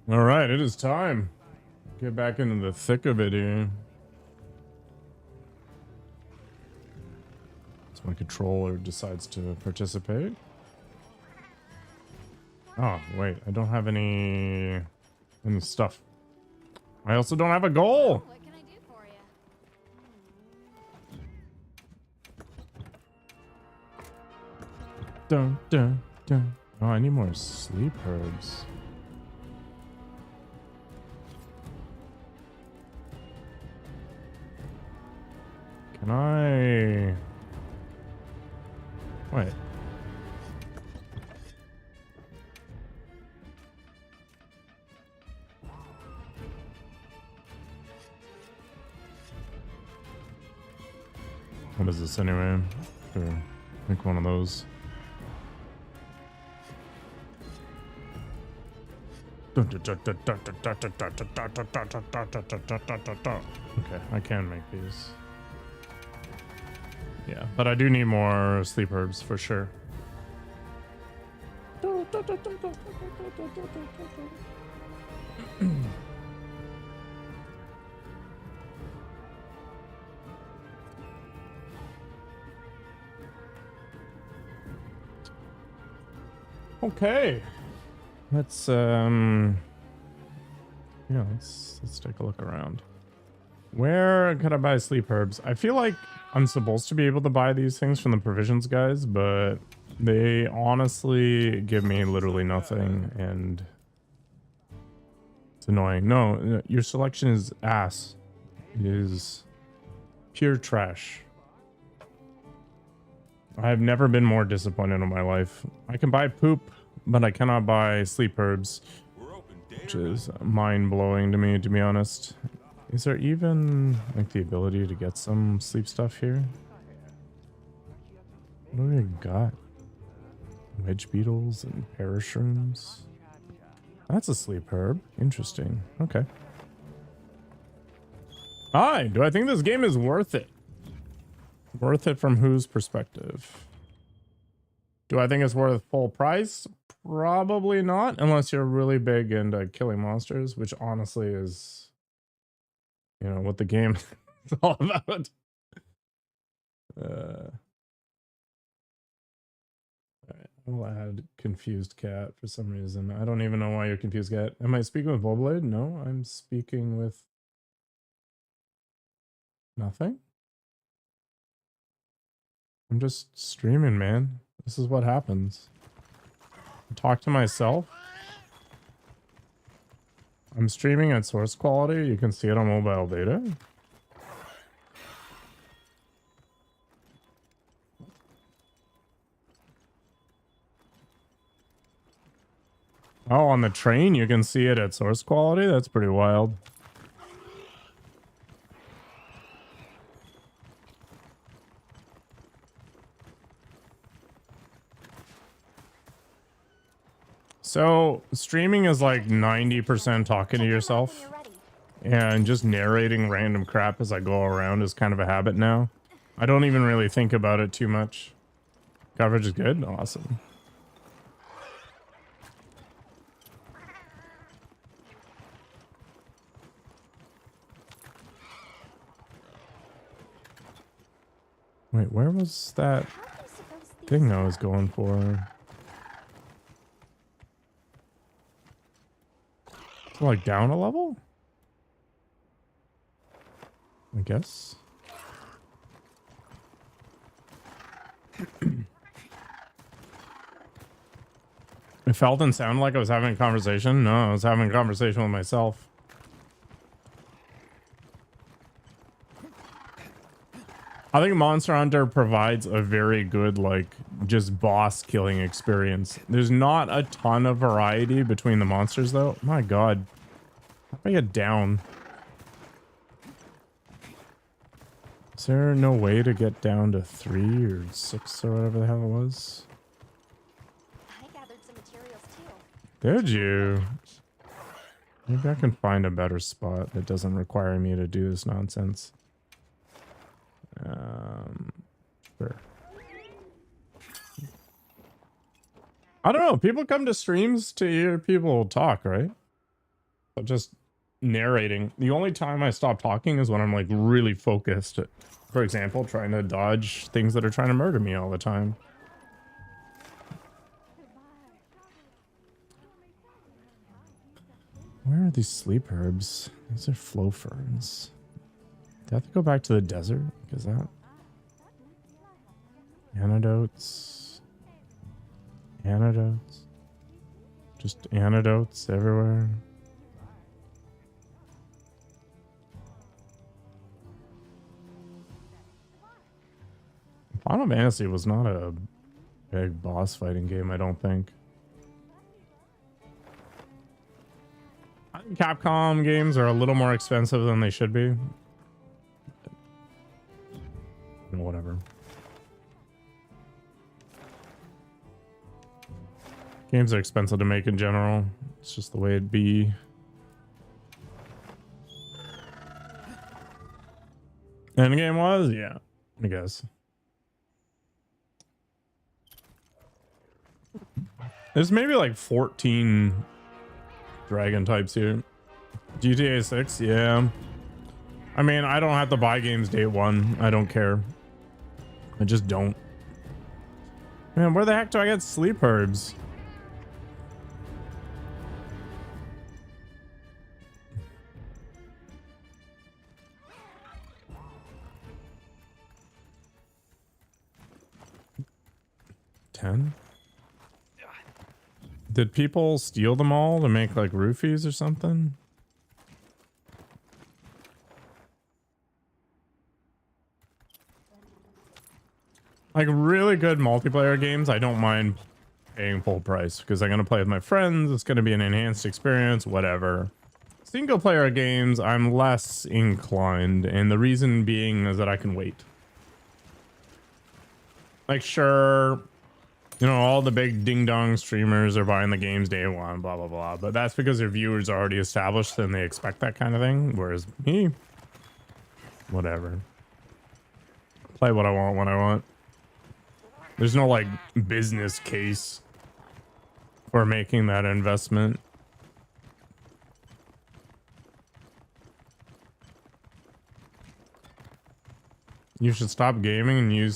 All right, it is time. Get back into the thick of it here. So my controller decides to participate. Oh, wait, I don't have any stuff. I also don't have a goal. What can I do for you? Dun, dun, dun. Oh, I need more sleep herbs. Can I... Wait. What is this anyway? Sure. Make one of those. Okay, I can make these. Yeah, but I do need more sleep herbs for sure. Okay. Let's yeah, let's take a look around. Where could I buy sleep herbs? I feel like I'm supposed to be able to buy these things from the provisions guys, but they honestly give me literally nothing, and it's annoying. No, your selection is ass. It is pure trash. I have never been more disappointed in my life. I can buy poop, but I cannot buy sleep herbs, which is mind-blowing to me, to be honest. Is there even like the ability to get some sleep stuff here? What do we got? Wedge beetles and parashrooms. That's a sleep herb. Interesting. Okay. Hi, do I think this game is worth it? Worth it from whose perspective? Do I think it's worth full price? Probably not, unless you're really big into killing monsters, which honestly is, you know, what the game is all about. Alright, I'll add confused cat for some reason. I don't even know why you're confused cat. Am I speaking with Volblade? No, I'm speaking with nothing. I'm just streaming, man. This is what happens. I talk to myself. I'm streaming at source quality. You can see it on mobile data. Oh, on the train, you can see it at source quality? That's pretty wild. So, streaming is like 90% talking to yourself. And just narrating random crap as I go around is kind of a habit now. I don't even really think about it too much. Coverage is good? Awesome. Wait, where was that thing I was going for? Like down a level? I guess. It felt and sounded like I was having a conversation. No, I was having a conversation with myself. I think Monster Hunter provides a very good, like, just boss killing experience. There's not a ton of variety between the monsters, though. My god. How do I get down? Is there no way to get down to 3 or 6 or whatever the hell it was? I gathered some materials too. Did you? Maybe I can find a better spot that doesn't require me to do this nonsense. Sure. I don't know. People come to streams to hear people talk, right? But just narrating. The only time I stop talking is when I'm like really focused. For example, trying to dodge things that are trying to murder me all the time. Where are these sleep herbs? These are flow ferns. Do I have to go back to the desert? Because that... Antidotes. Antidotes. Just antidotes everywhere. Final Fantasy was not a big boss fighting game, I don't think. I think Capcom games are a little more expensive than they should be. Whatever. Games are expensive to make in general. It's just the way it be. And the game was? Yeah, I guess. There's maybe like 14 dragon types here. GTA 6, yeah. I mean, I don't have to buy games day one. I don't care. I just don't. Man, where the heck do I get sleep herbs? $10? Did people steal them all to make like roofies or something? Like really good multiplayer games, I don't mind paying full price because I'm going to play with my friends. It's going to be an enhanced experience, whatever. Single player games, I'm less inclined. And the reason being is that I can wait. Like, sure, you know, all the big ding dong streamers are buying the games day one, blah, blah, blah. But that's because their viewers are already established and they expect that kind of thing. Whereas me, whatever. Play what I want when I want. There's no like business case for making that investment. You should stop gaming and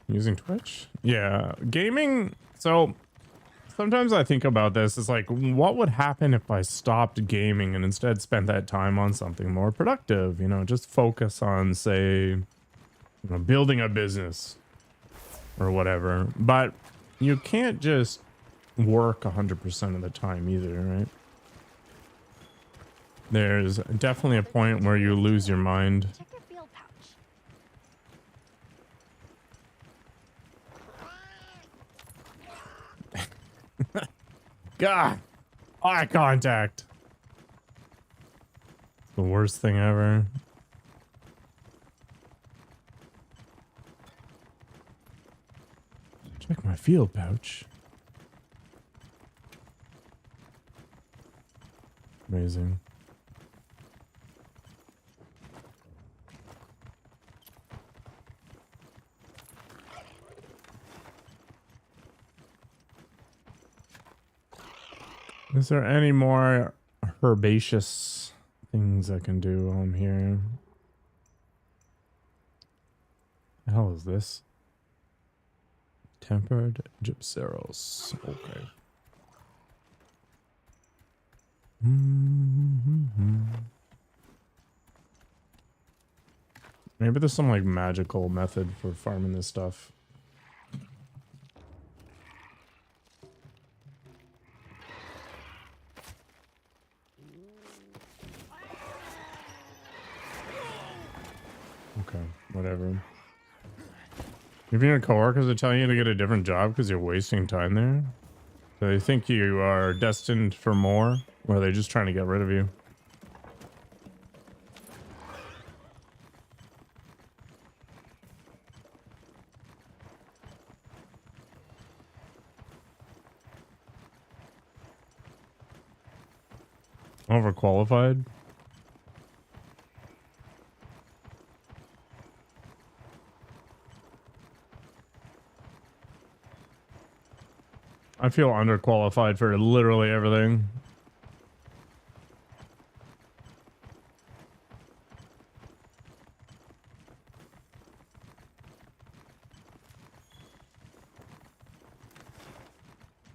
using Twitch. Yeah, gaming. So sometimes I think about this. It's like, what would happen if I stopped gaming and instead spent that time on something more productive? You know, just focus on, say, you know, building a business or whatever. But you can't just work 100% of the time either, right? There's definitely a point where you lose your mind. Check your field pouch. God, eye contact. The worst thing ever. Check my field pouch. Amazing. Is there any more herbaceous things I can do while I'm here? The hell is this? Tempered gypseros. Okay. Maybe there's some like magical method for farming this stuff. Okay, whatever. If your coworkers are telling you to get a different job because you're wasting time there, do they think you are destined for more, or are they just trying to get rid of you? Overqualified? I feel underqualified for literally everything.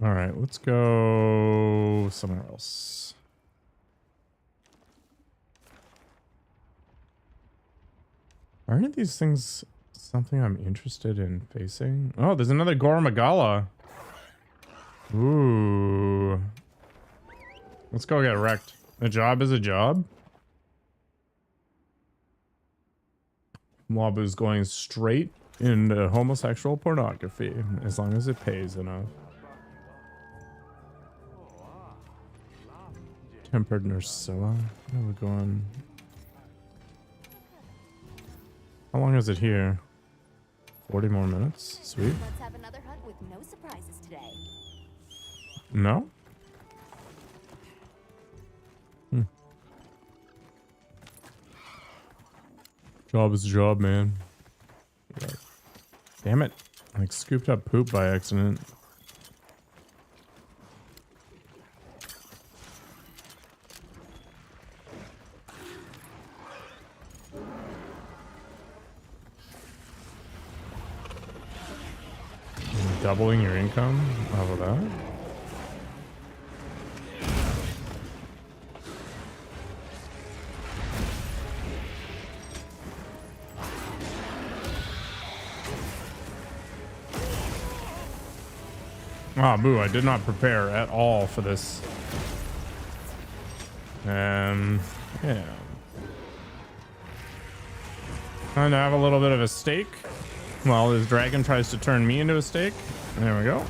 All right, let's go somewhere else. Are any of these things something I'm interested in facing? Oh, there's another Gormagala. Ooh. Let's go get wrecked. A job is a job. Wabu's going straight into homosexual pornography as long as it pays enough. Tempered Nursilla. Where are we going? How long is it here? 40 more minutes. Sweet. Let's have another hunt with no surprises today. No? Job is a job, man. Yeah. Damn it. I like scooped up poop by accident. Doubling your income off of that? Ah, boo, I did not prepare at all for this. Yeah. Trying to have a little bit of a steak while this dragon tries to turn me into a steak. There we go.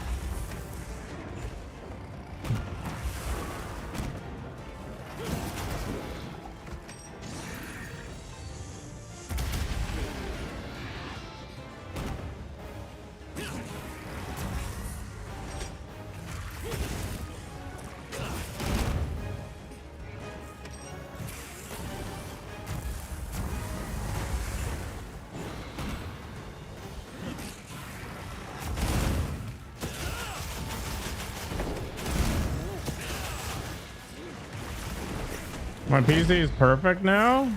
My PC is perfect now.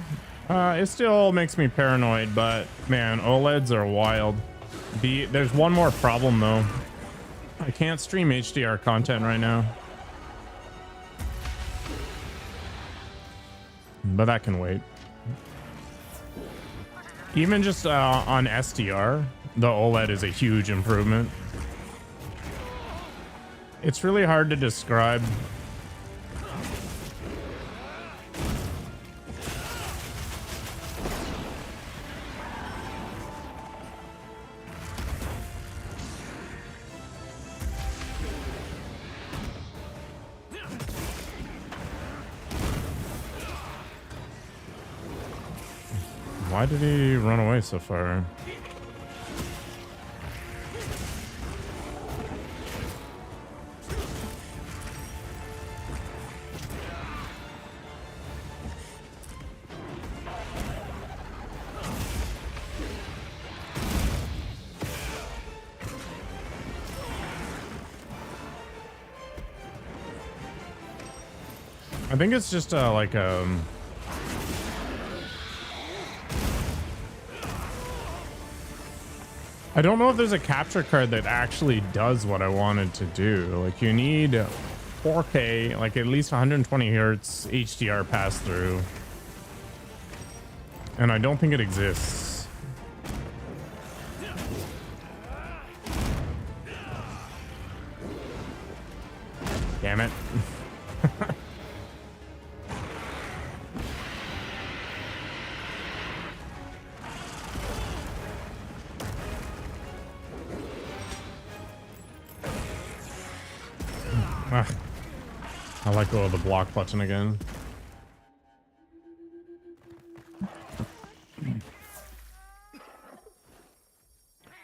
It still makes me paranoid, but man, OLEDs are wild. There's one more problem though. I can't stream HDR content right now. But that can wait. Even just on SDR, the OLED is a huge improvement. It's really hard to describe. Why did he run away so far? I think it's just like I don't know if there's a capture card that actually does what I wanted to do. Like you need 4K, like at least 120 hertz HDR pass through. And I don't think it exists. Damn it. I let go of the block button again.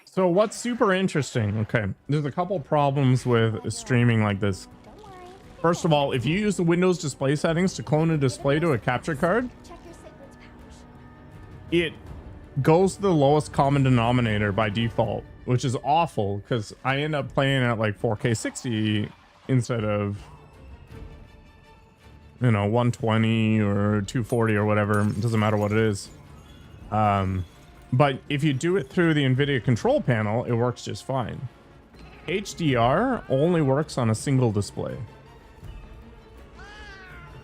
So what's super interesting? Okay, there's a couple problems with streaming like this. First of all, if you use the Windows display settings to clone a display to a capture card, it goes to the lowest common denominator by default, which is awful because I end up playing at like 4K 60 instead of, you know, 120 or 240 or whatever. It doesn't matter what it is. But if you do it through the NVIDIA control panel, it works just fine. HDR only works on a single display.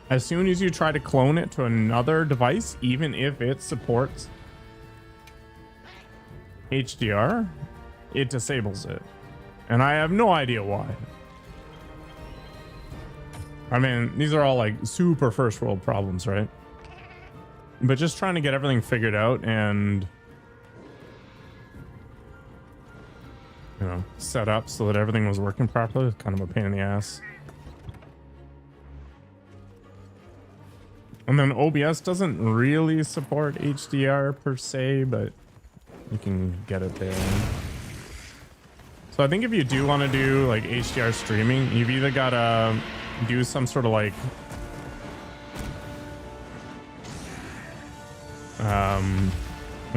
As soon as you try to clone it to another device, even if it supports HDR, it disables it. And I have no idea why. I mean, these are all like super first world problems, right? But just trying to get everything figured out and, you know, set up so that everything was working properly is kind of a pain in the ass. And then OBS doesn't really support HDR per se, but you can get it there. So I think if you do want to do like HDR streaming, you've either got to do some sort of like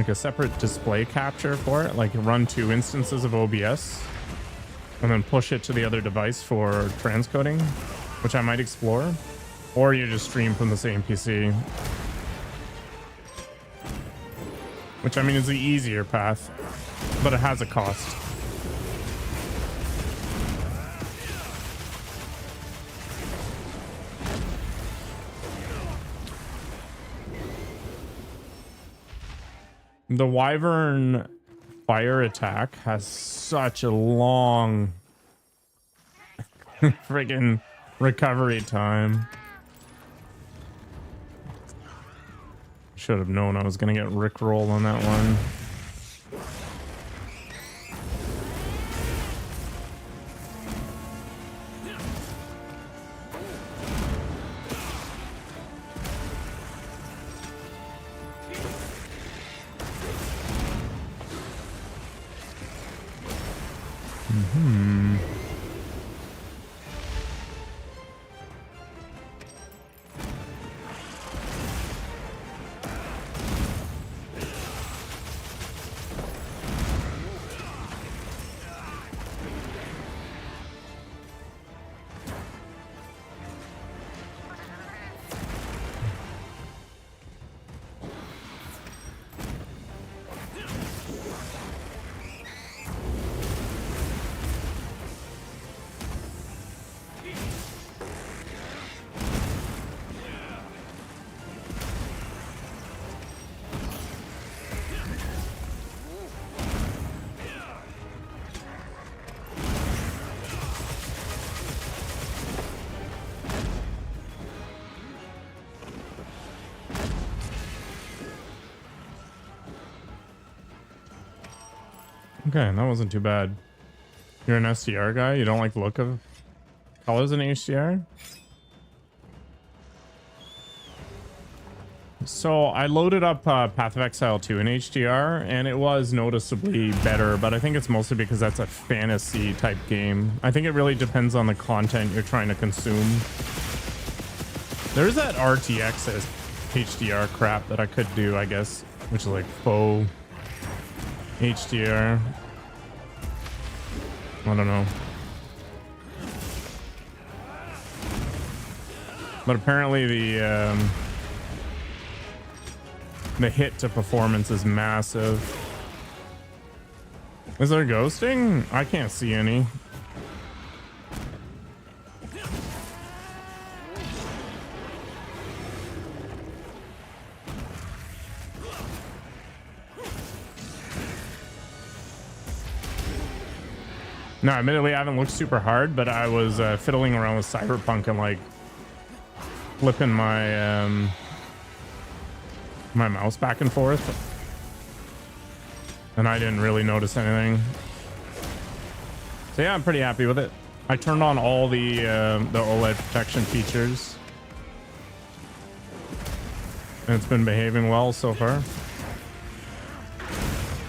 a separate display capture for it, like run 2 instances of OBS and then push it to the other device for transcoding, which I might explore, or you just stream from the same PC, which I mean is the easier path, but it has a cost. The Wyvern fire attack has such a long friggin' recovery time. Should have known I was gonna get rickrolled on that one. Okay, that wasn't too bad. You're an SDR guy? You don't like the look of colors in HDR? So I loaded up Path of Exile 2 in HDR, and it was noticeably better, but I think it's mostly because that's a fantasy type game. I think it really depends on the content you're trying to consume. There's that RTX HDR crap that I could do, I guess, which is like faux HDR. I don't know. But apparently the hit to performance is massive. Is there ghosting? I can't see any. No, admittedly, I haven't looked super hard, but I was fiddling around with Cyberpunk and like flipping my my mouse back and forth, and I didn't really notice anything. So yeah, I'm pretty happy with it. I turned on all the OLED protection features, and it's been behaving well so far.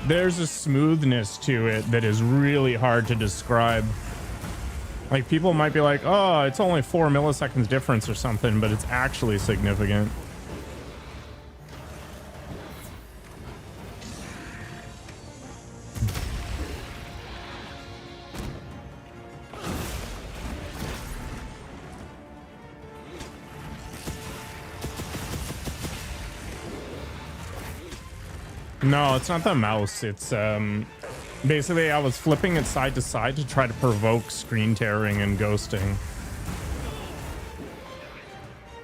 There's a smoothness to it that is really hard to describe. Like, people might be like, oh, it's only 4 milliseconds difference or something, but it's actually significant. No, it's not the mouse. It's Basically, I was flipping it side to side to try to provoke screen tearing and ghosting.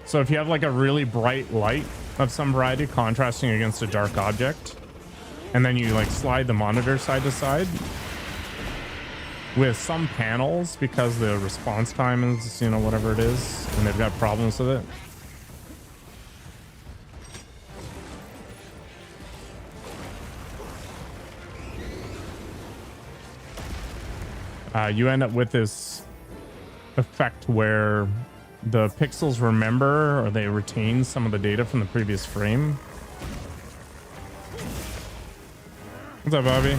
So if you have like a really bright light of some variety contrasting against a dark object, and then you like slide the monitor side to side, with some panels, because the response time is, you know, whatever it is, and they've got problems with it. You end up with this effect where the pixels remember, or they retain some of the data from the previous frame. What's up, Bobby?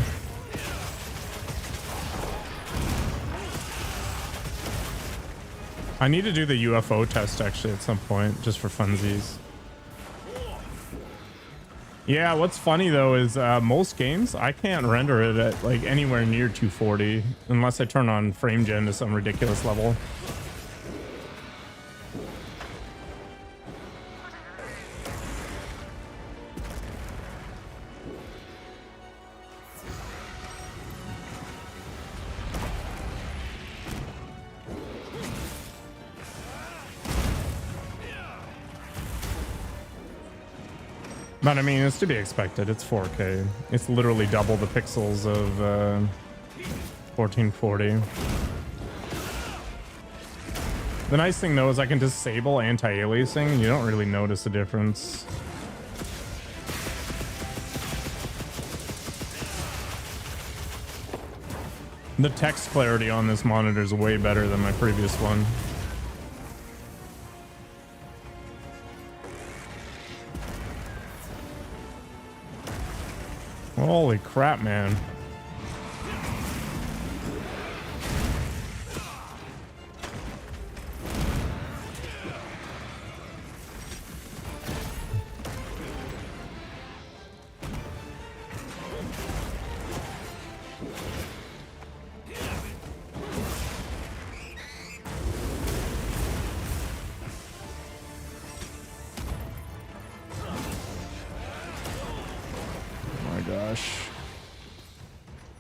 I need to do the UFO test actually at some point, just for funsies. Yeah, what's funny though is most games I can't render it at like anywhere near 240 unless I turn on frame gen to some ridiculous level. But I mean, it's to be expected. It's 4K. It's literally double the pixels of 1440. The nice thing though is I can disable anti-aliasing. You don't really notice a difference. The text clarity on this monitor is way better than my previous one. Holy crap, man.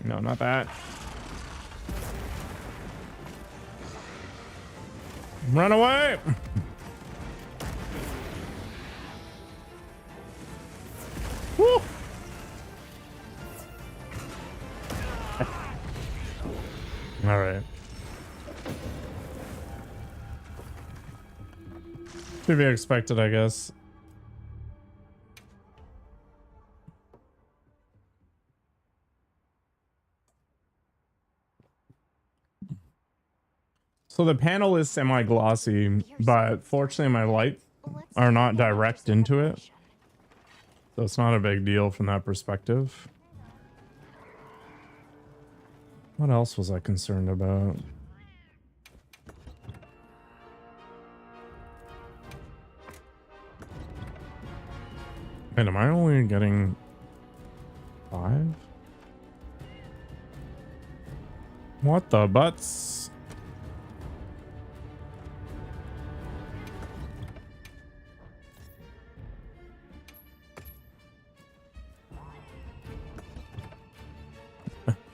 No, not that. Run away! Woo! All right. To be expected, I guess. So the panel is semi-glossy, but fortunately my lights are not direct into it. So it's not a big deal from that perspective. What else was I concerned about? Wait, am I only getting 5? What the butts?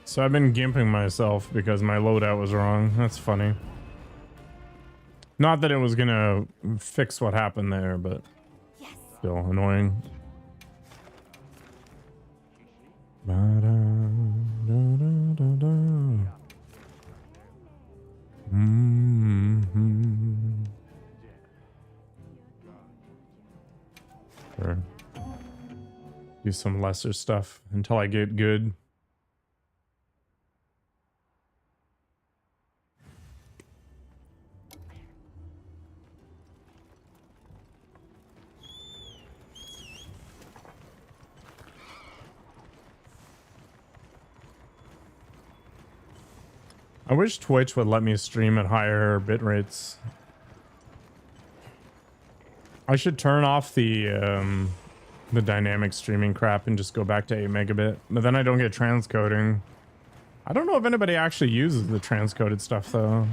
So I've been gimping myself because my loadout was wrong. That's funny. Not that it was gonna fix what happened there, but still annoying. Sure. Do some lesser stuff until I get good. I wish Twitch would let me stream at higher bit rates. I should turn off the dynamic streaming crap and just go back to 8 megabit, but then I don't get transcoding. I don't know if anybody actually uses the transcoded stuff though.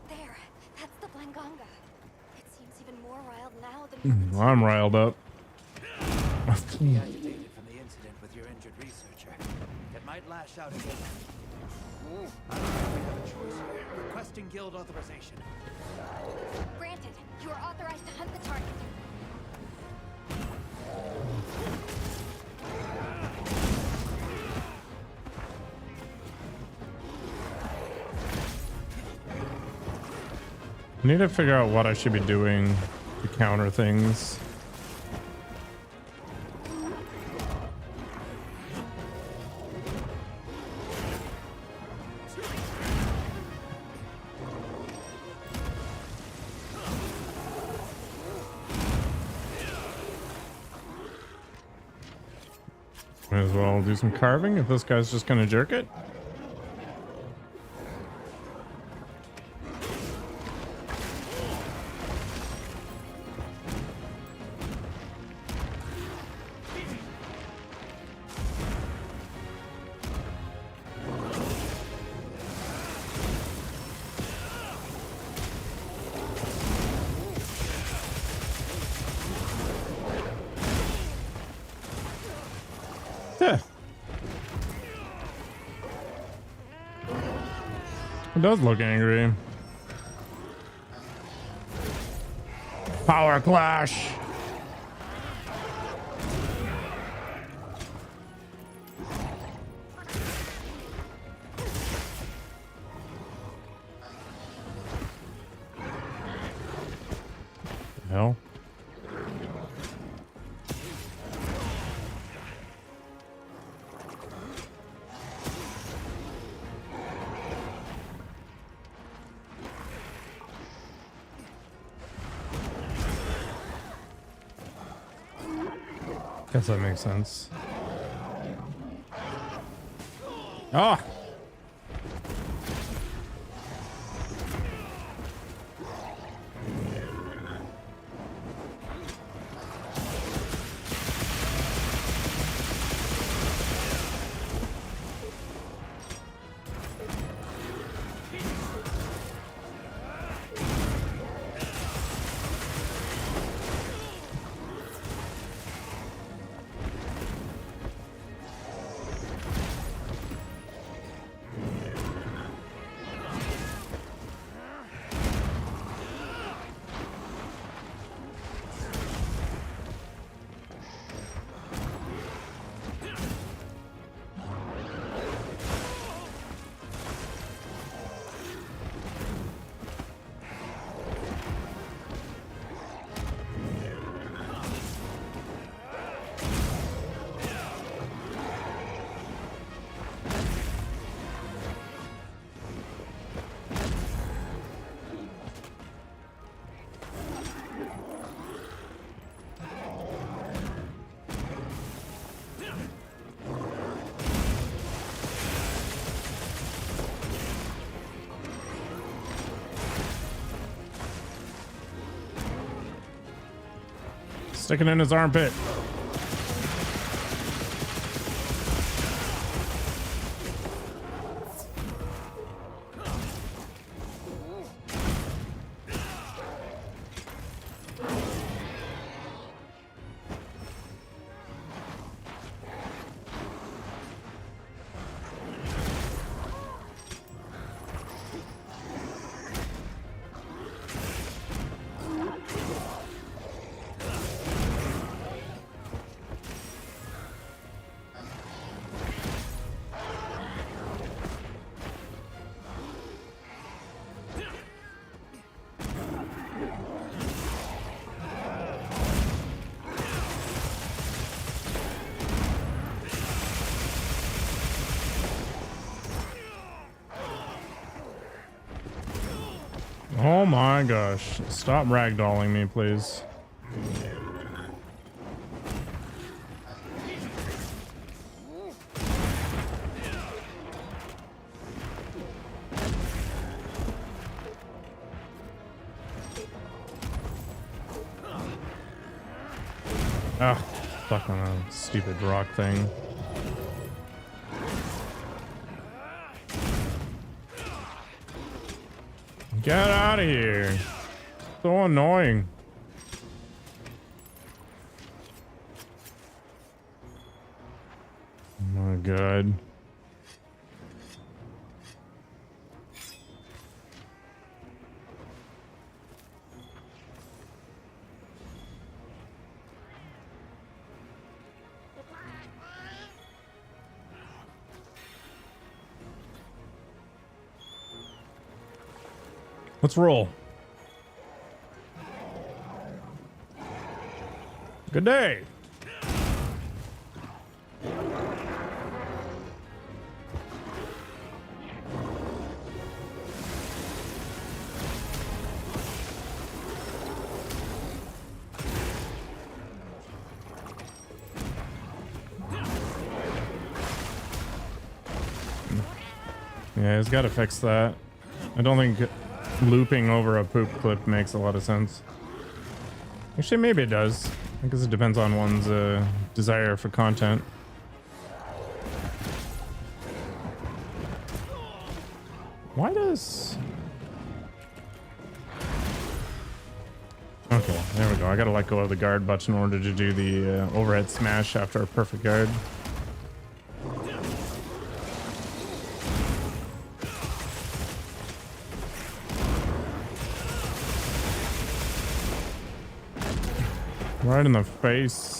There. Langanga. It seems even more riled now than I'm riled up. Be agitated from the incident with your injured researcher. It might lash out again. I don't think we have a choice here. Requesting guild authorization. Granted, you are authorized to hunt the target. I need to figure out what I should be doing to counter things. Might as well do some carving if this guy's just gonna jerk it. Yeah. It does look angry. Power clash. The hell? Guess that makes sense. Ah! Sticking in his armpit. Oh my gosh. Stop ragdolling me, please. Ah, stuck on a stupid rock thing. Get out of here. So annoying. Oh my god. Let's roll. Good day. Yeah, he's got to fix that. I don't think looping over a poop clip makes a lot of sense. Actually, maybe it does. I guess it depends on one's desire for content. Why does... Okay, there we go. I gotta let go of the guard button in order to do the overhead smash after a perfect guard. Right in the face.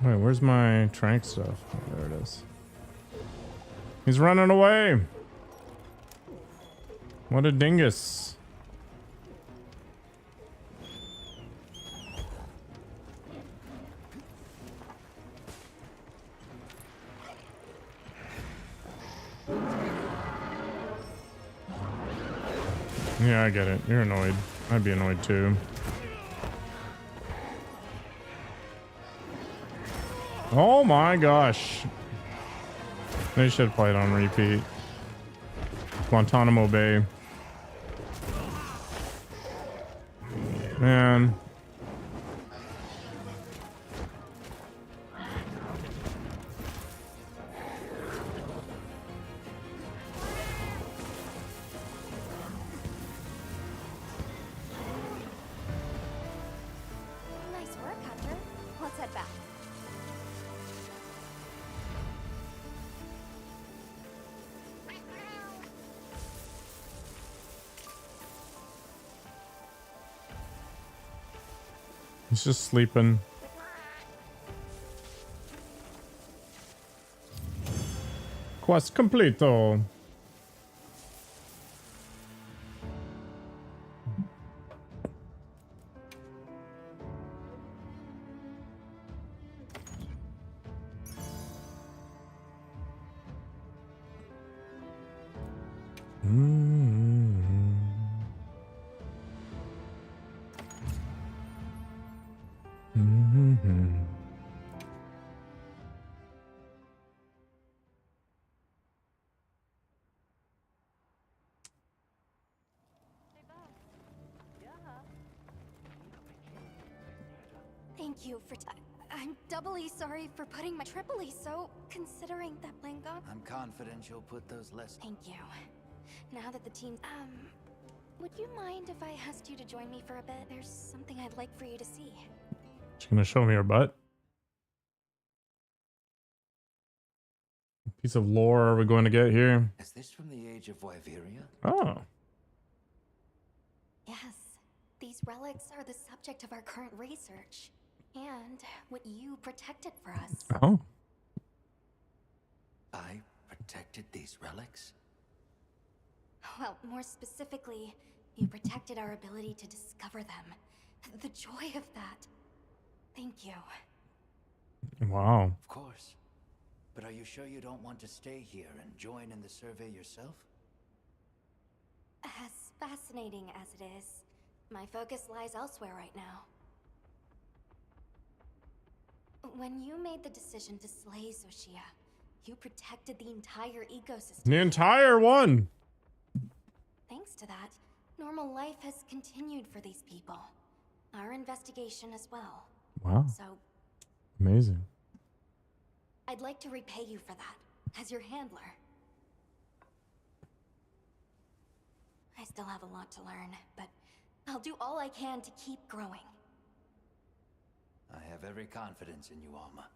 Wait, where's my trank stuff? Oh, there it is. He's running away. What a dingus. Yeah, I get it. You're annoyed. I'd be annoyed too. Oh my gosh. They should have played on repeat. Guantanamo Bay. Man. Nice work, Hunter. Let's head back. He's just sleeping. Quest completo. Thank you for I'm doubly sorry for putting my triply so, considering that Blanco. I'm confident you'll put those lessons. Thank you. Now that the team, would you mind if I asked you to join me for a bit? There's something I'd like for you to see. She's gonna show me her butt. Piece of lore are we going to get here? Is this from the age of Wyveria? Oh. Yes. These relics are the subject of our current research. And what you protected for us. Oh. I protected these relics? Well, more specifically, You protected our ability to discover them. The joy of that. Thank you. Wow. Of course. But are you sure you don't want to stay here and join in the survey yourself? As fascinating as it is, my focus lies elsewhere right now. When you made the decision to slay Xochitl, you protected the entire ecosystem. The entire one. Thanks to that, normal life has continued for these people. Our investigation as well. Wow. So, Amazing. I'd like to repay you for that, as your handler. I still have a lot to learn, but I'll do all I can to keep growing. I have every confidence in you, Alma.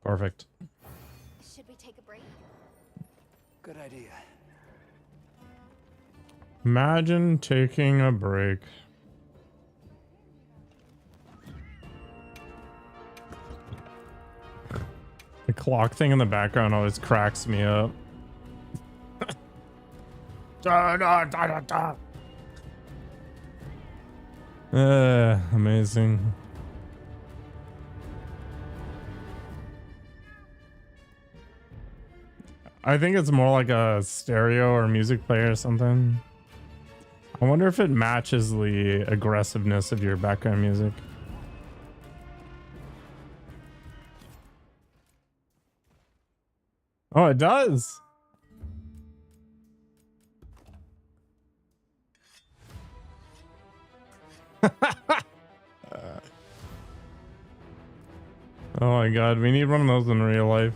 Perfect. Should we take a break? Good idea. Imagine taking a break. The clock thing in the background always cracks me up. Da, da, da, da, da. Amazing. I think it's more like a stereo or music player or something. I wonder if it matches the aggressiveness of your background music. Oh, it does. Oh my god, we need one of those in real life.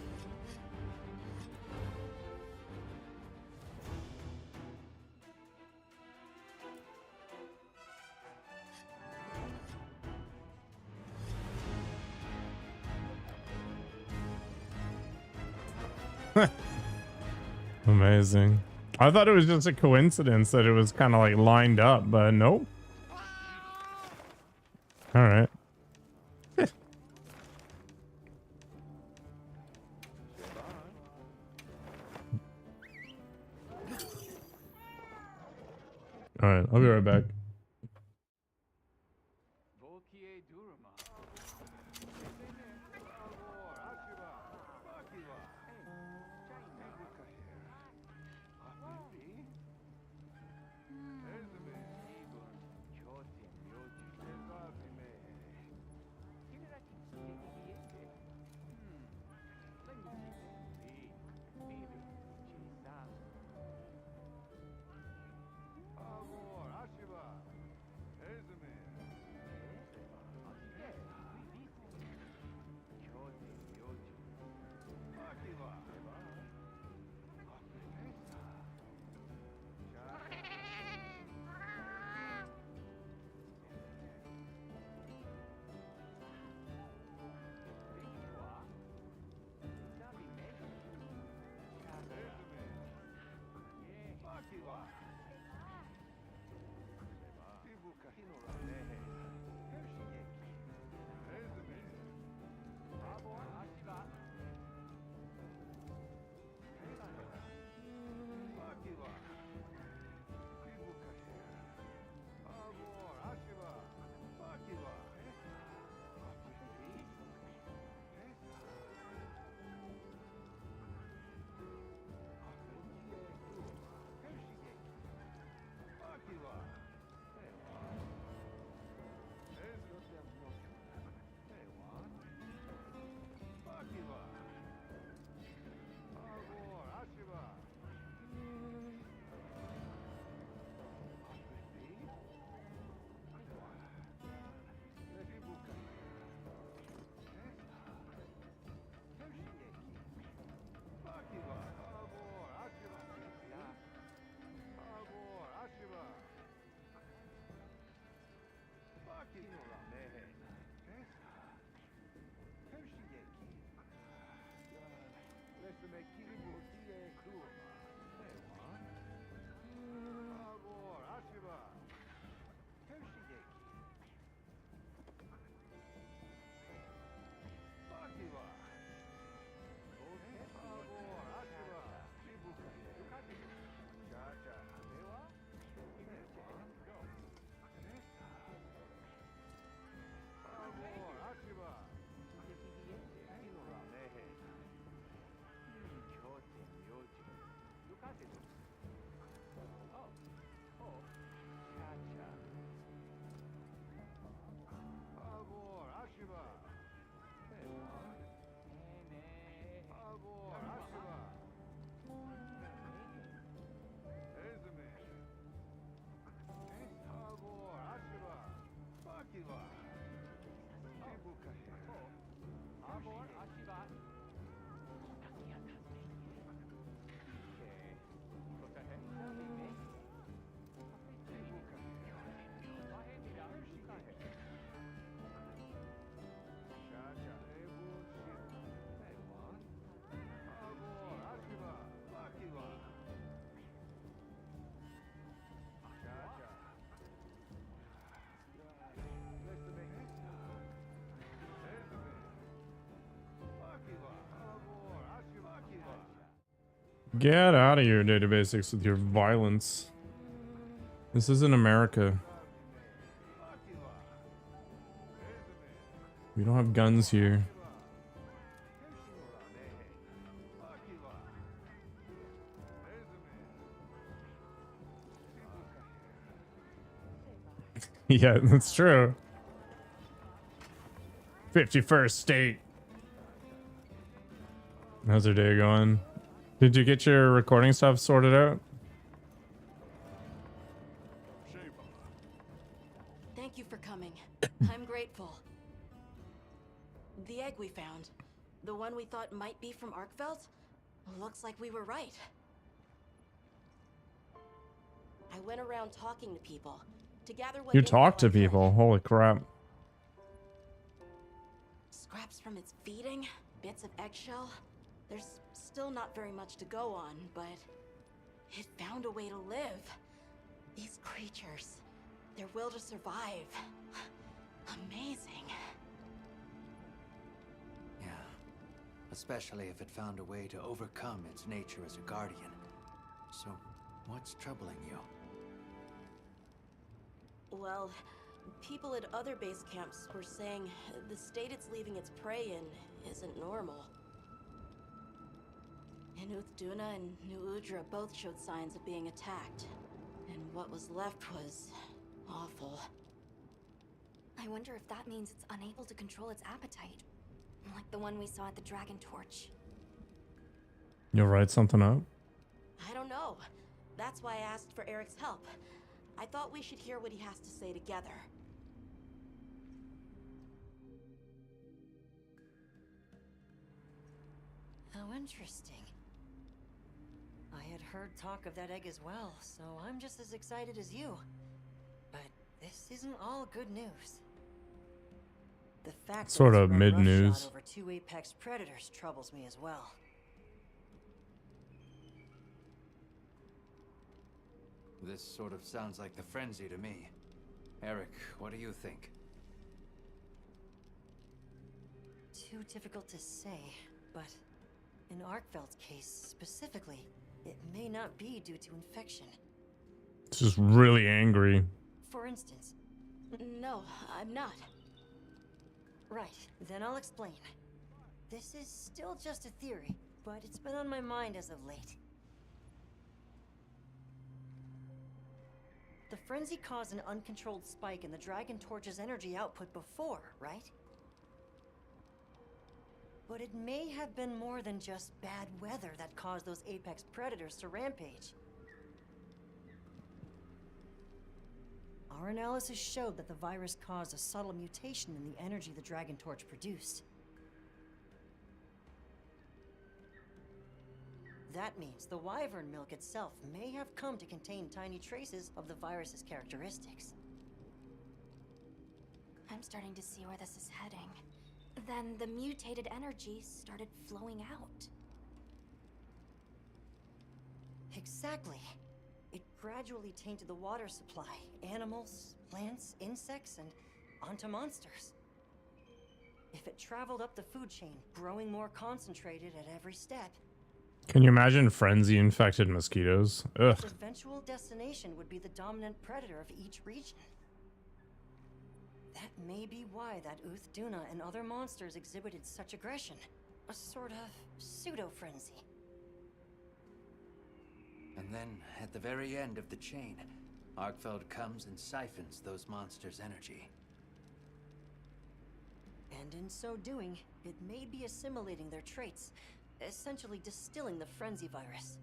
Amazing. I thought it was just a coincidence that it was kind of like lined up, but nope. All right. All right, I'll be right back. Get out of here, Data Basics, with your violence. This isn't America. We don't have guns here. Yeah, that's true. 51st state. How's your day going? Did you get your recording stuff sorted out? Thank you for coming. I'm grateful. The egg we found, the one we thought might be from Arkveld, looks like we were right. I went around talking to people to gather what You info talk to I could. people. Holy crap. Scraps from its feeding, bits of eggshell. There's still not very much to go on, but it found a way to live. These creatures, their will to survive. Amazing. Yeah. Especially if it found a way to overcome its nature as a guardian. So, what's troubling you? Well, people at other base camps were saying the state it's leaving its prey in isn't normal. Duna and New Udra both showed signs of being attacked. And what was left was awful. I wonder if that means it's unable to control its appetite. Like the one we saw at the Dragon Torch. You'll write something up? I don't know. That's why I asked for Eric's help. I thought we should hear what he has to say together. How interesting. I had heard talk of that egg as well, so I'm just as excited as you. But this isn't all good news. The fact Sort that of it's run mid-news. roughshod over 2 apex predators troubles me as well. This sort of sounds like the frenzy to me. Eric, what do you think? Too difficult to say, but in Arkveld's case specifically, it may not be due to infection. It's just really angry. For instance, No, I'm not. right, then I'll explain. This is still just a theory, but it's been on my mind as of late. The frenzy caused an uncontrolled spike in the Dragon Torch's energy output before, right? But it may have been more than just bad weather that caused those apex predators to rampage. Our analysis showed that the virus caused a subtle mutation in the energy the Dragon Torch produced. That means the wyvern milk itself may have come to contain tiny traces of the virus's characteristics. I'm starting to see where this is heading. Then the mutated energy started flowing out. Exactly. It gradually tainted the water supply, animals, plants, insects, and onto monsters. If it traveled up the food chain, growing more concentrated at every step, Can you imagine frenzy infected mosquitoes? Ugh. its eventual destination would be the dominant predator of each region. That may be why that Duna and other monsters exhibited such aggression. A sort of pseudo-frenzy. And then, at the very end of the chain, Arkveld comes and siphons those monsters' energy. And in so doing, it may be assimilating their traits, essentially distilling the frenzy virus.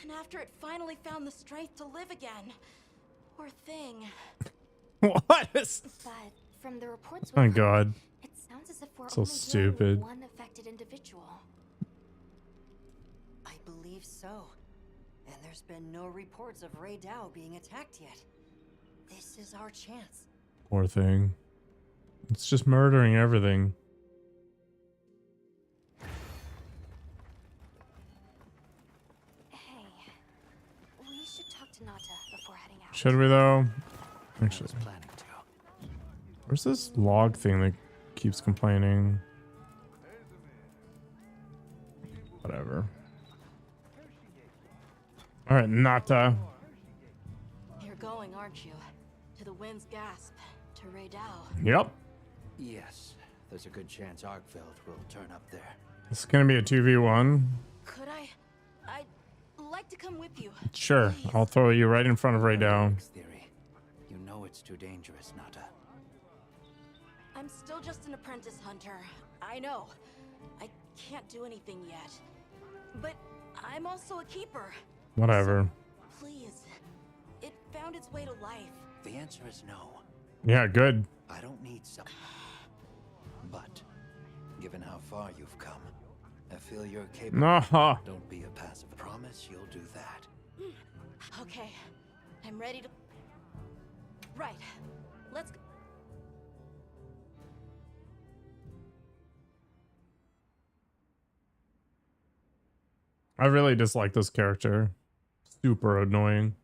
And after it finally found the strength to live again, poor thing. What is... But from the reports Oh my we've heard, god. it sounds as if we're So only dealing stupid. with one affected individual. I believe so. And there's been no reports of Rey Dao being attacked yet. This is our chance. Poor thing. It's just murdering everything. Hey, we should talk to Nata before heading out. Should we though? I Actually, was planning to. where's this log thing that keeps complaining? All right, Nata. You're going, aren't you? To the wind's gasp, to Raydao. Yep. Yes, there's a good chance Arkveld will turn up there. It's gonna be a 2v1. Could I? I'd like to come with you. Sure, Please. I'll throw you right in front of Raydao. Eric's theory. You know it's too dangerous, Nata. I'm still just an apprentice hunter. I know. I can't do anything yet. But I'm also a keeper. Whatever. Please. It found its way to life. The answer is no. Yeah, good. I don't need some. But, given how far you've come, I feel you're capable. No. Don't be a passive. Promise you'll do that. Okay. I'm ready to... Right. Let's go. I really dislike this character. Super annoying.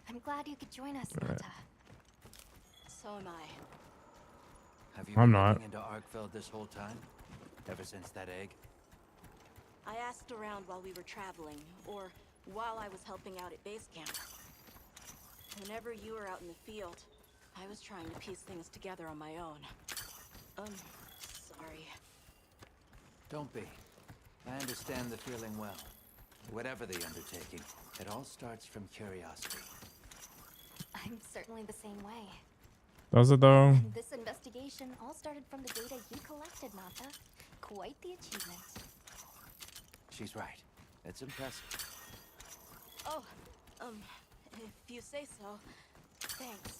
I'm glad you could join us, All right. Nata. So am I. Have you I'm been not. looking into Arkveld this whole time? Ever since that egg? I asked around while we were traveling, or while I was helping out at base camp. Whenever you were out in the field, I was trying to piece things together on my own. Sorry. Don't be. I understand the feeling well. Whatever the undertaking, it all starts from curiosity. I'm certainly the same way. Does it though? And this investigation all started from the data you collected, Nata. Quite the achievement. She's right. It's impressive. Oh, if you say so. Thanks.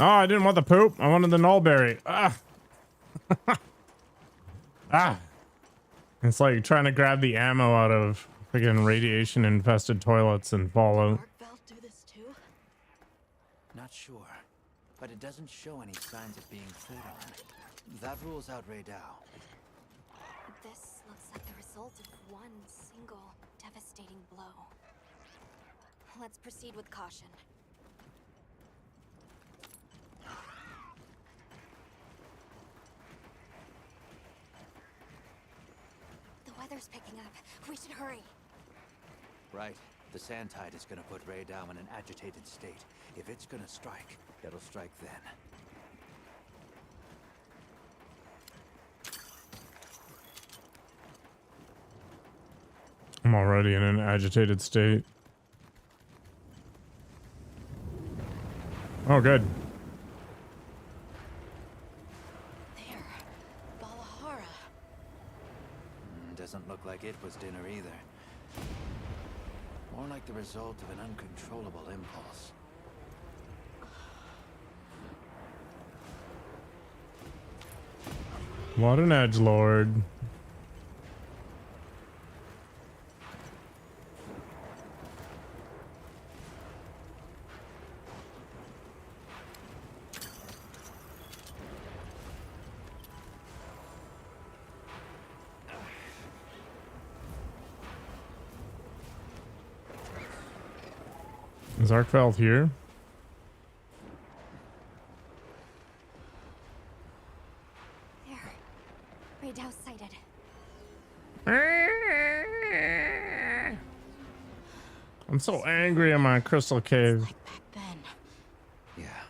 Oh, I didn't want the poop. I wanted the nullberry. Ah. Ah. It's like trying to grab the ammo out of freaking radiation infested toilets in Fallout. Arkveld do this too? Not sure, but it doesn't show any signs of being fed on. That rules out Raydao. This looks like the result of one single devastating blow. Let's proceed with caution. The weather's picking up. We should hurry. Right. The sand tide is gonna put Raydao in an agitated state. If it's gonna strike, it'll strike then. I'm already in an agitated state. Oh, good. There. Balahara. Doesn't look like it was dinner either. More like the result of an uncontrollable impulse. What an edgelord. Is Arkveld here? There. Raydao sighted. I'm so angry in my crystal cave. Like back then. Yeah.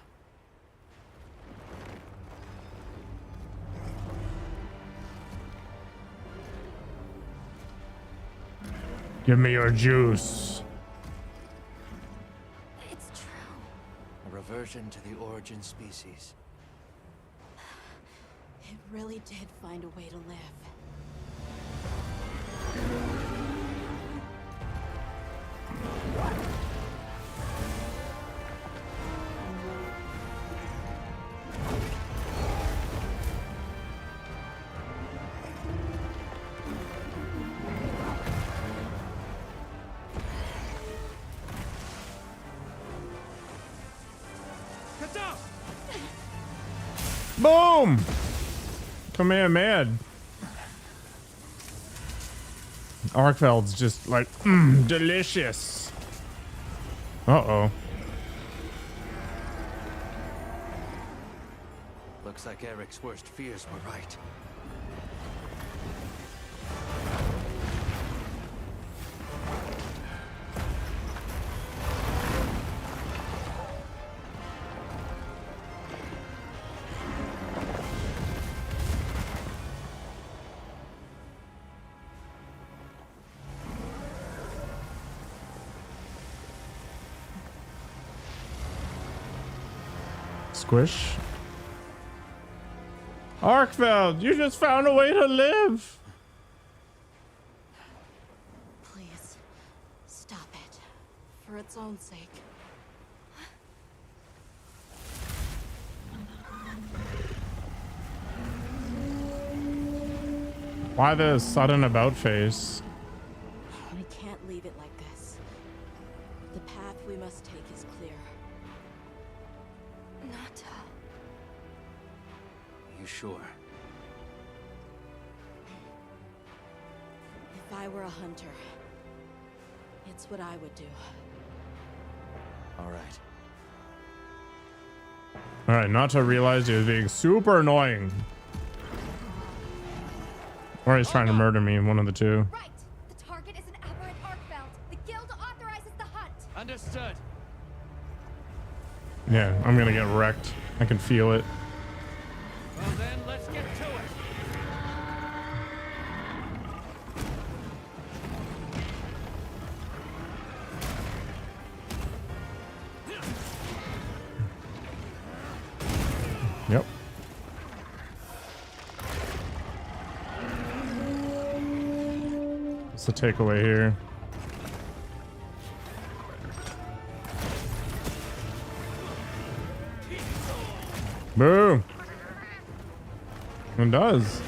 Give me your juice. It's true. A reversion to the origin species. It really did find a way to live. Boom! Kamehameha. Arkveld's just like, delicious. Uh-oh. Looks like Eric's worst fears were right. Squish. Arkveld, you just found a way to live. Please, stop it. For its own sake. Why the sudden about face? We can't leave it like this. The path we must take is clear. Nata. You sure? If I were a hunter, it's what I would do. All right. All right, Nata realized he was being super annoying. Or he's trying to murder me, one of the two. Right! The target is an aberrant Arkveld. The guild authorizes the hunt. Understood. Yeah, I'm gonna get wrecked. I can feel it. Well then, let's get to it. Yep. What's the takeaway here? Boom. It does.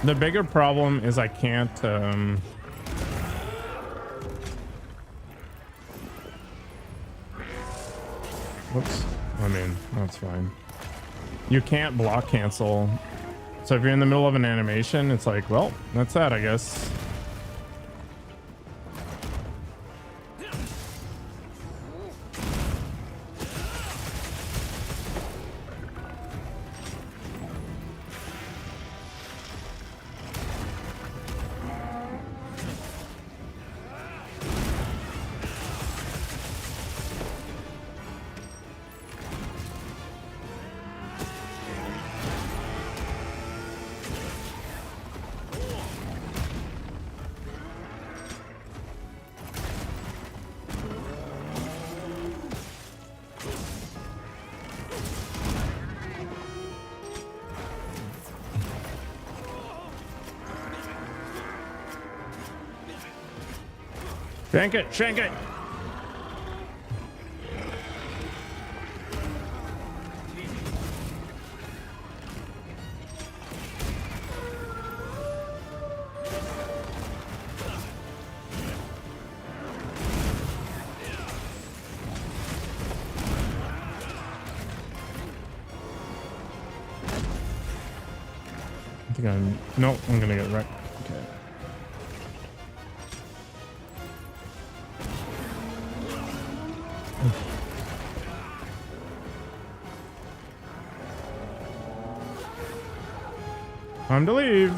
The bigger problem is I can't whoops. I mean, that's fine. You can't block cancel. So if you're in the middle of an animation, it's like, well, that's that, I guess. Shank it, shank it. I think I'm gonna get wrecked. Okay. Time to leave.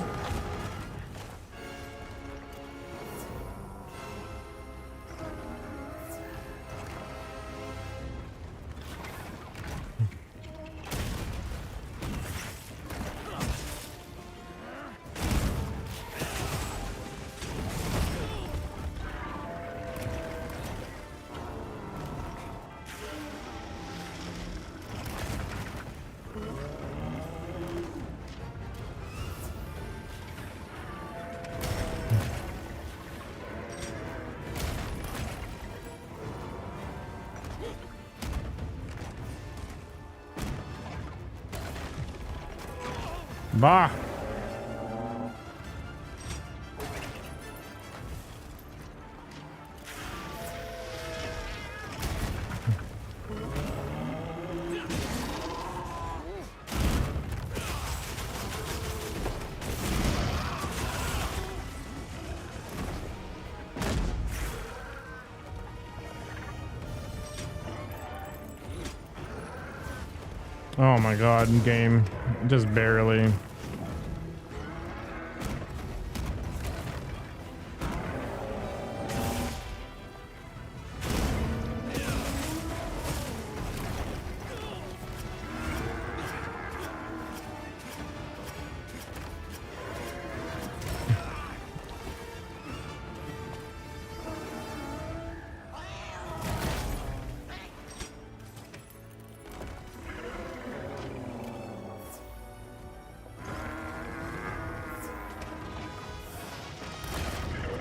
Bah. Oh my god, game. Just barely.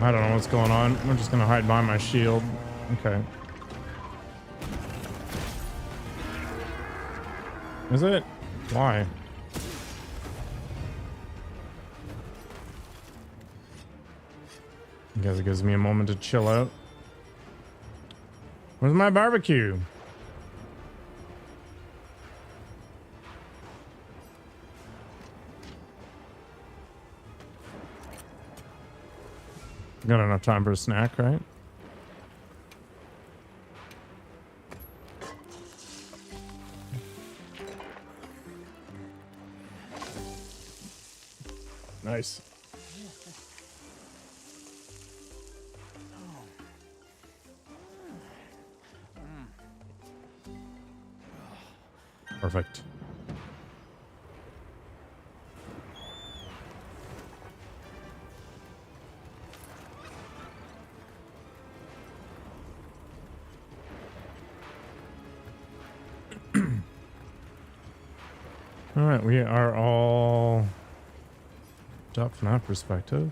I don't know what's going on. We're just gonna hide behind my shield. Okay. Is it? Why? I guess it gives me a moment to chill out. Where's my barbecue? Got enough time for a snack, right? Nice. Perfect. All right, we are all up from that perspective.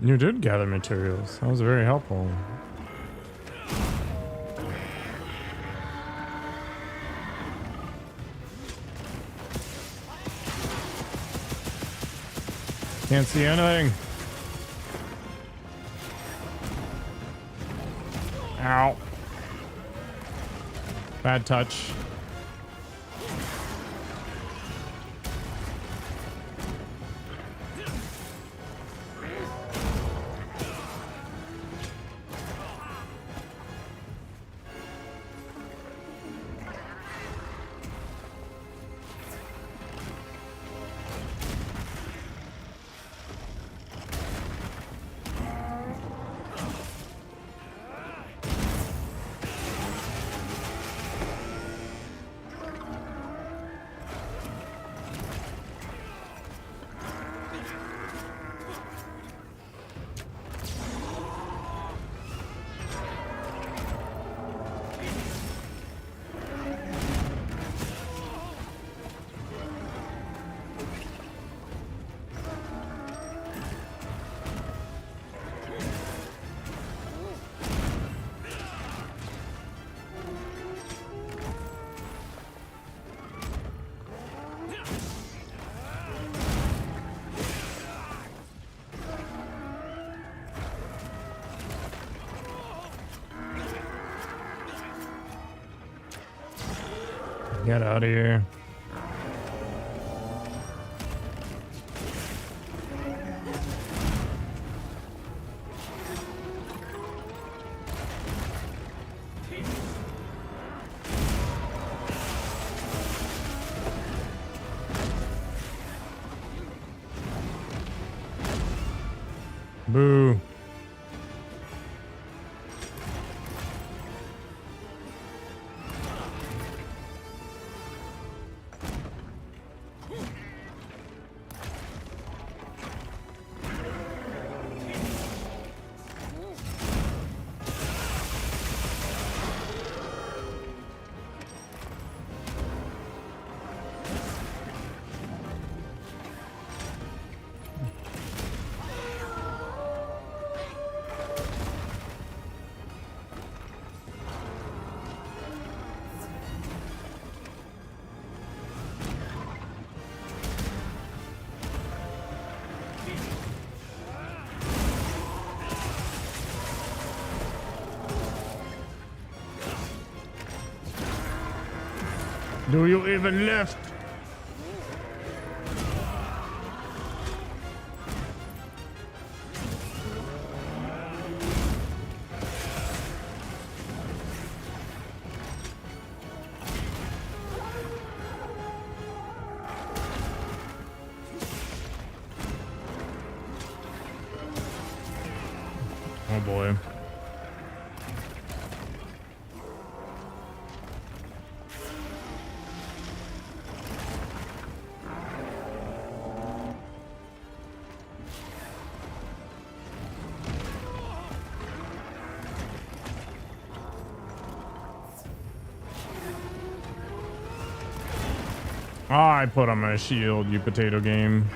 You did gather materials. That was very helpful. Can't see anything. Ow. Bad touch. Get out of here. Boo. Do you even lift? Oh boy. I put on my shield, you potato game.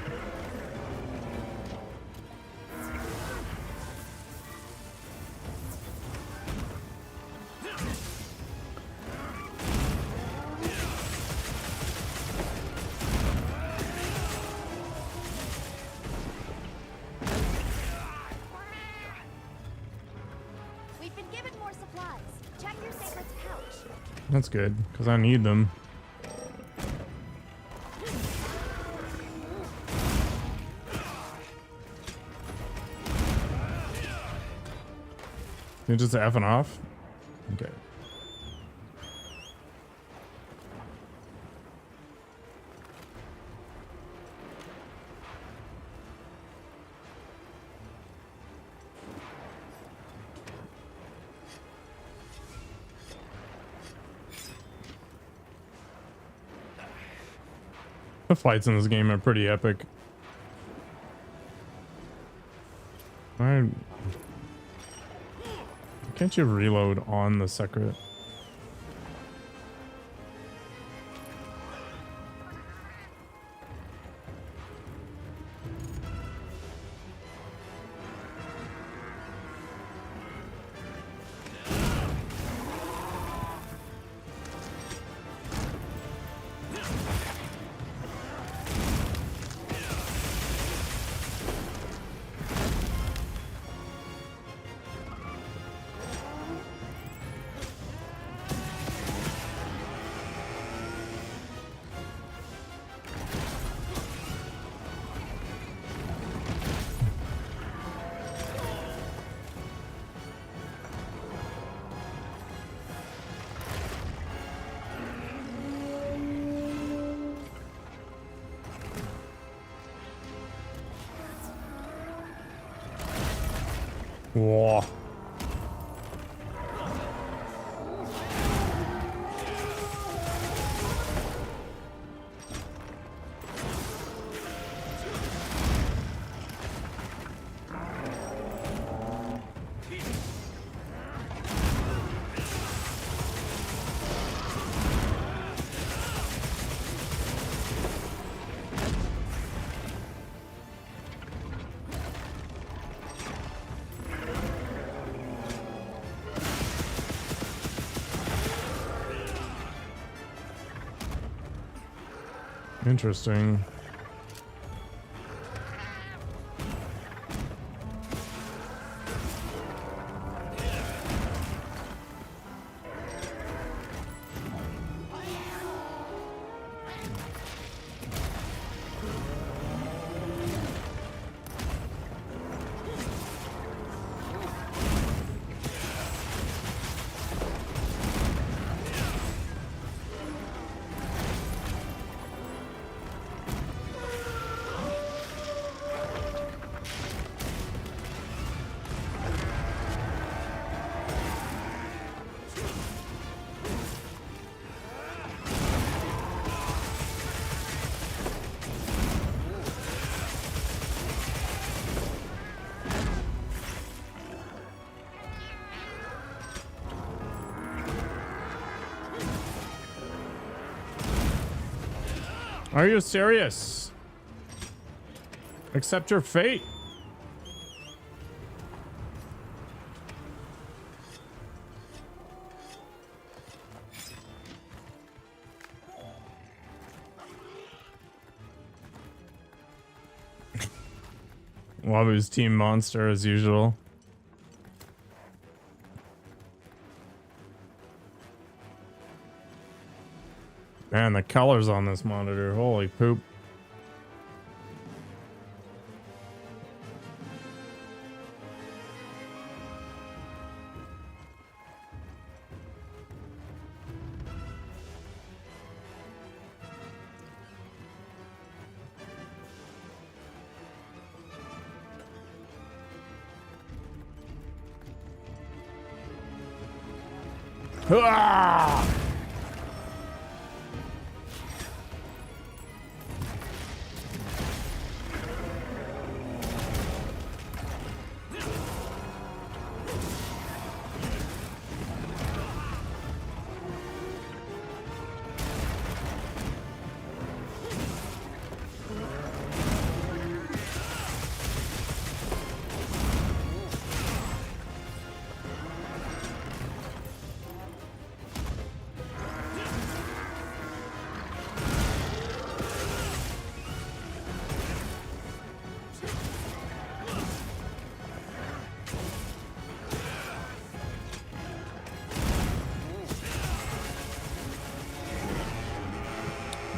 We've been given more supplies. Check your sacred's pouch. That's good, because I need them. You're just effing off? Okay. The fights in this game are pretty epic. Can't you reload on the secret? Whoa. Interesting. Are you serious? Accept your fate. Wabu's team monster as usual. Man, the colors on this monitor. Holy poop. Ah!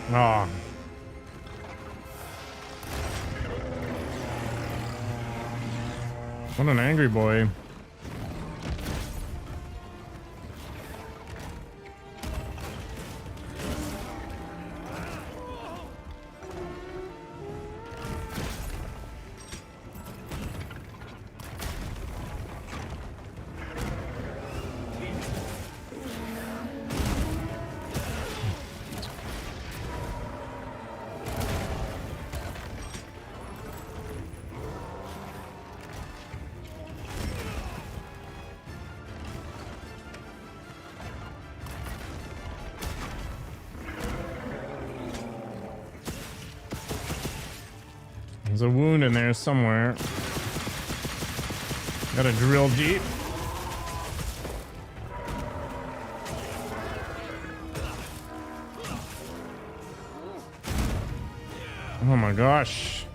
Oh. What an angry boy. There's a wound in there somewhere. Gotta drill deep. Oh my gosh.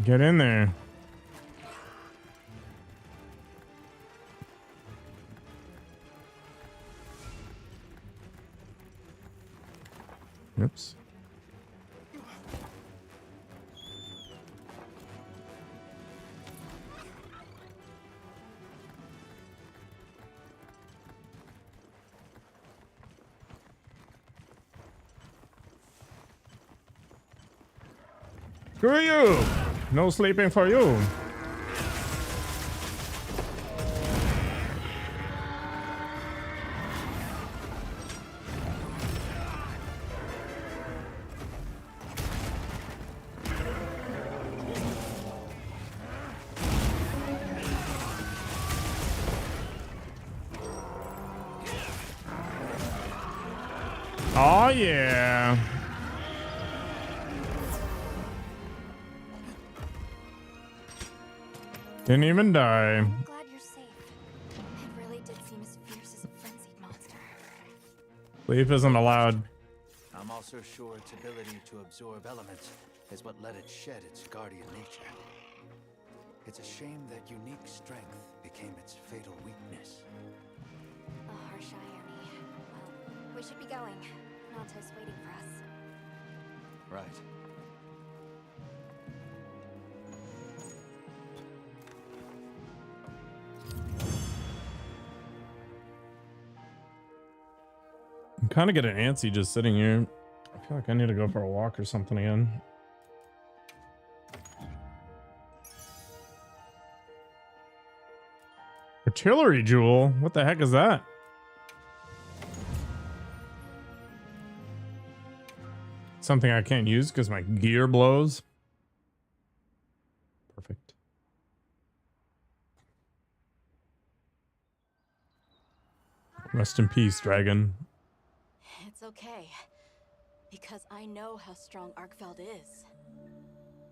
Get in there. Oops. Screw you! No sleeping for you. Oh yeah. Didn't even die. I'm glad you're safe. It really did seem as fierce as a frenzied monster. Sleep isn't allowed. I'm also sure its ability to absorb elements is what let it shed its guardian nature. It's a shame that unique strength became its fatal weakness. A harsh irony. Well, we should be going. Nanto's waiting for us. Right. I'm kind of getting antsy just sitting here. I feel like I need to go for a walk or something again. Artillery jewel? What the heck is that? Something I can't use because my gear blows. Perfect. Rest in peace, dragon. It's okay. Because I know how strong Arkveld is.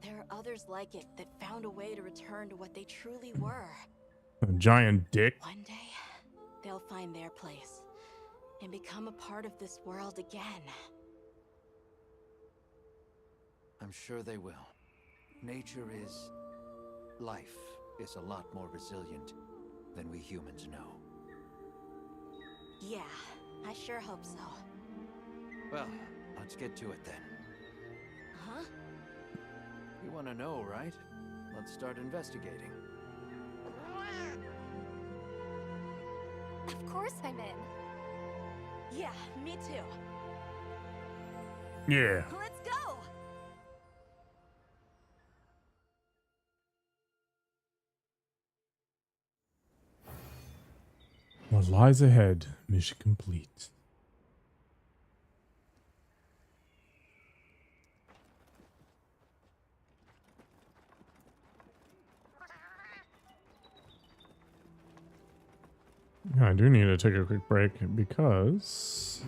There are others like it that found a way to return to what they truly were. A giant dick. One day, they'll find their place and become a part of this world again. I'm sure they will. nature is... life is a lot more resilient than we humans know. Yeah, I sure hope so. Well, let's get to it then. Huh? You want to know, right? Let's start investigating. Of course I'm in. Yeah, me too. Yeah. Let's go! What lies ahead? Mission complete. Yeah, I do need to take a quick break because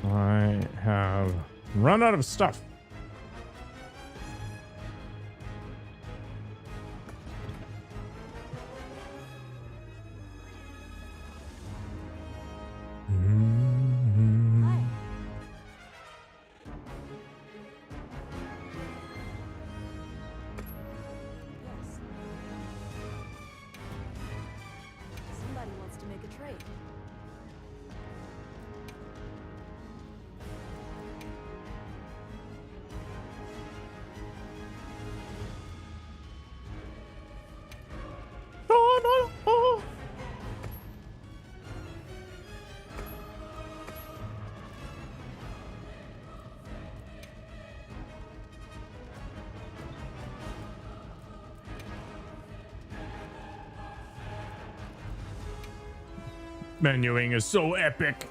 I have run out of stuff. Hi. Yes. Somebody wants to make a trade. Menuing is so epic.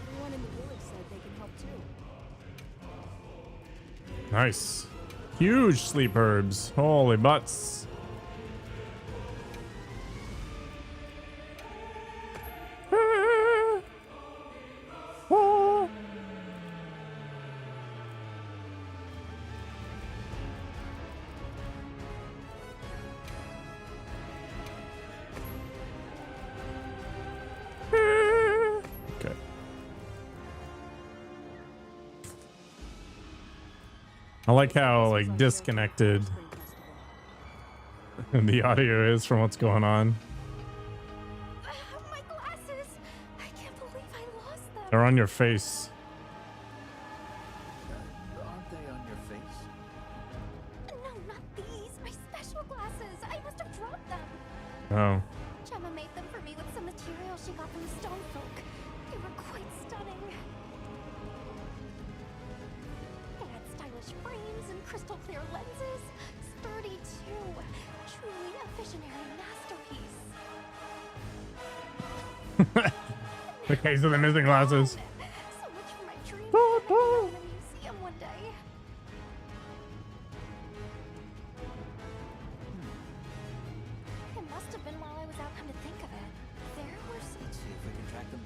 Everyone in the village said they can help too. Nice. Huge sleep herbs. Holy butts. Okay. I like how like disconnected the audio is from what's going on. My glasses! I can't believe I lost them. They're on your face. Aren't they on your face? No, not these. My special glasses. I must have dropped them. Oh. Gemma made them for me with some material she got from the stone folk. They were quite stunning. They had stylish frames and crystal clear lenses. Sturdy too. Truly a visionary masterpiece. The case of the missing glasses. So much for my dream of having them in a museum one day. It must have been while I was out, come to think of it. There were some... Let's see if we can track them.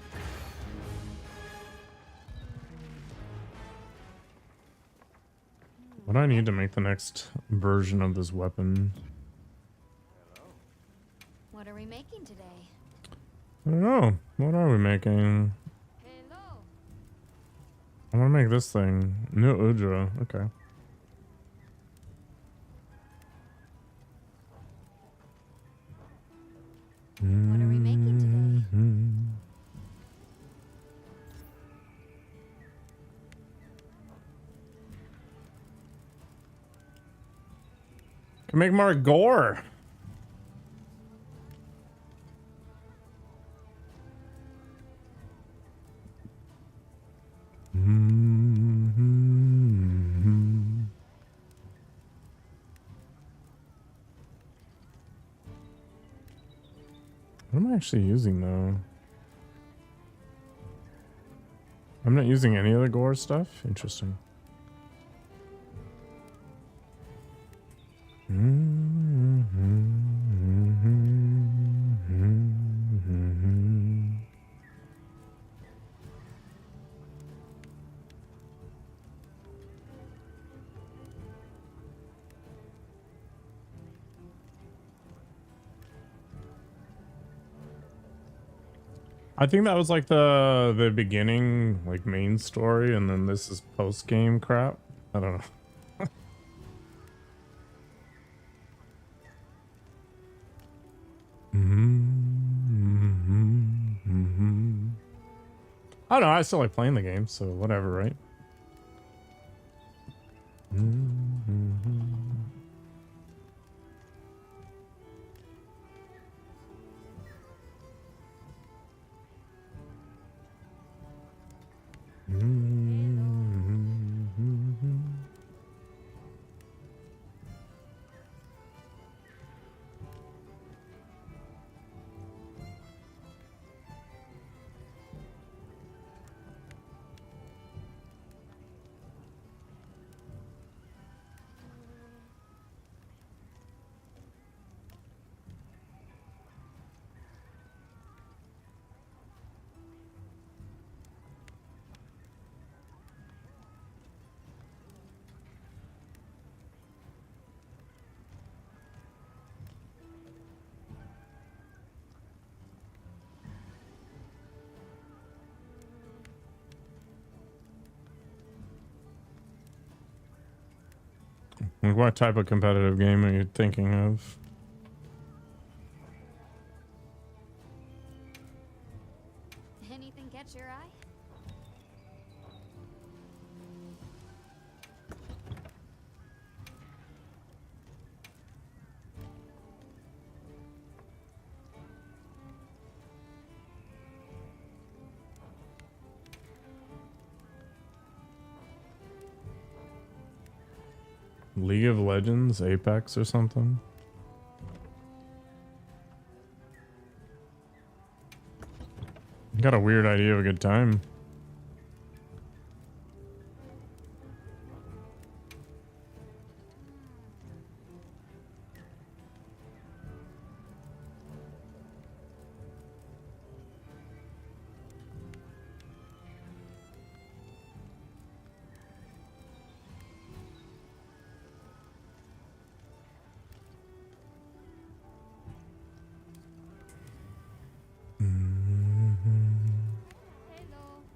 What do I need to make the next version of this weapon? What are we making today? I don't know. What are we making? Hello. I want to make this thing. New Udra. Okay. What are we making today? Can make more gore. What am I actually using though? I'm not using any of the gore stuff? Interesting. I think that was like the beginning, like main story, and then this is post game crap. I don't know. I don't know. I still like playing the game, so whatever, right? Like, what type of competitive game are you thinking of? Anything catch your eye? League of Legends, Apex, or something? Got a weird idea of a good time. Hello.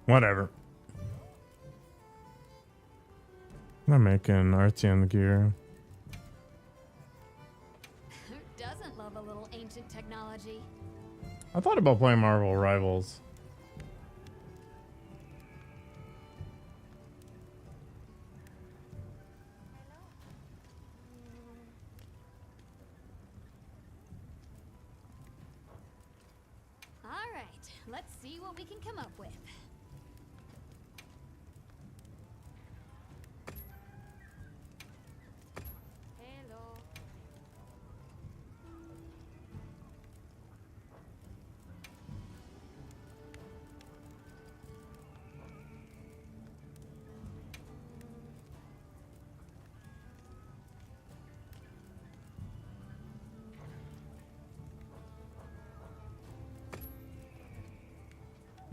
Whatever. I'm making Artian gear. Who doesn't love a little ancient technology? I thought about playing Marvel Rivals. All right, let's see what we can come up with. Hello.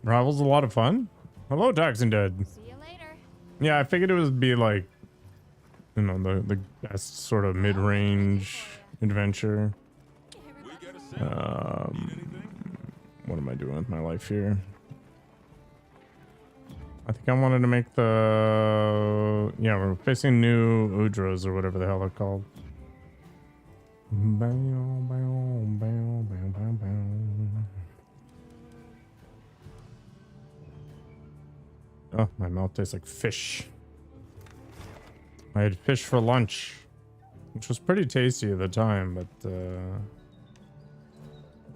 Rivals a lot of fun. Hello, Taxing Dead. See you later. Yeah, I figured it would be like, you know, the best sort of mid-range adventure. What am I doing with my life here? I think I wanted to make the... Yeah, we're facing new Udras or whatever the hell they're called. Oh, my mouth tastes like fish. I had fish for lunch, which was pretty tasty at the time, but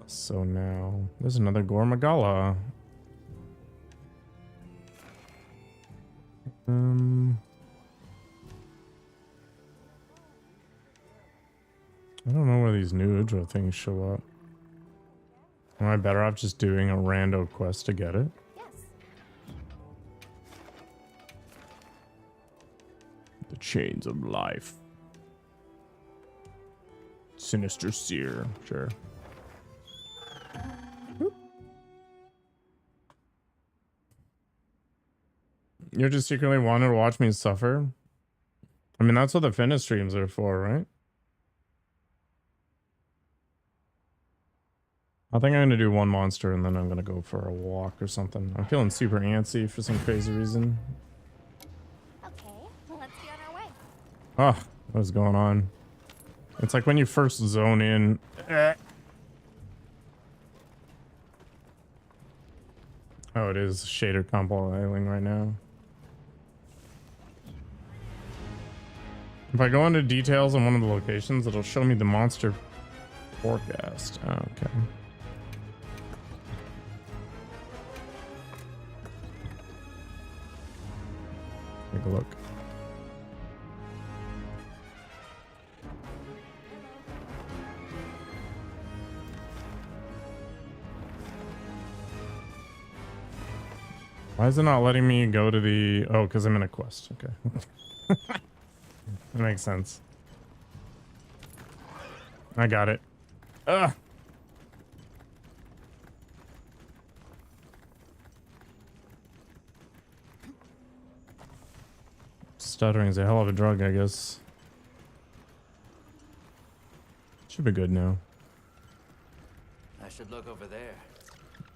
so now there's another Gormagala. I don't know where these new Udra things show up. Am I better off just doing a rando quest to get it? Yes. The chains of life. Sinister Seer, sure. You just secretly wanted to watch me suffer? I mean, that's what the Finna streams are for, right? I think I'm going to do one monster and then I'm going to go for a walk or something. I'm feeling super antsy for some crazy reason. Okay, let's get on our way. Oh, what's going on? It's like when you first zone in. Oh, it is shader compiling right now. If I go into details on one of the locations, it'll show me the monster forecast. Oh, okay. Take a look. Why is it not letting me go to the... Oh, because I'm in a quest. Okay. That makes sense. I got it. Ugh. Stuttering is a hell of a drug, I guess. Should be good now. I should look over there.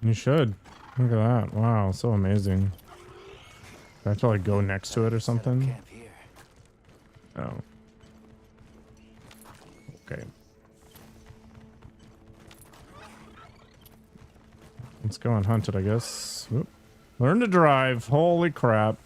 You should. Look at that. Wow, so amazing. Do I have to like go next to it or Set up something? camp here. Oh. Okay. Let's go and hunt it, I guess. Whoop. Learn to drive. Holy crap.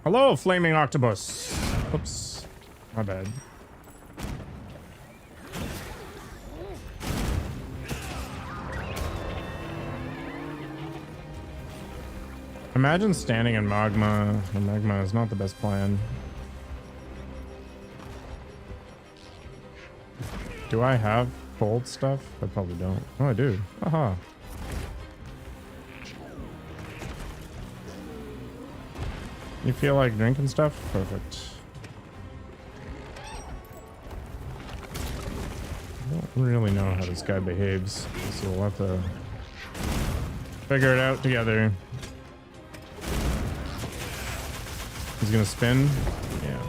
Hello, flaming octopus. Oops. My bad. Imagine standing in magma. The magma is not the best plan. Do I have cold stuff? I probably don't. Oh, I do. Aha. You feel like drinking stuff? Perfect. I don't really know how this guy behaves, so we'll have to figure it out together. He's gonna spin? Yeah.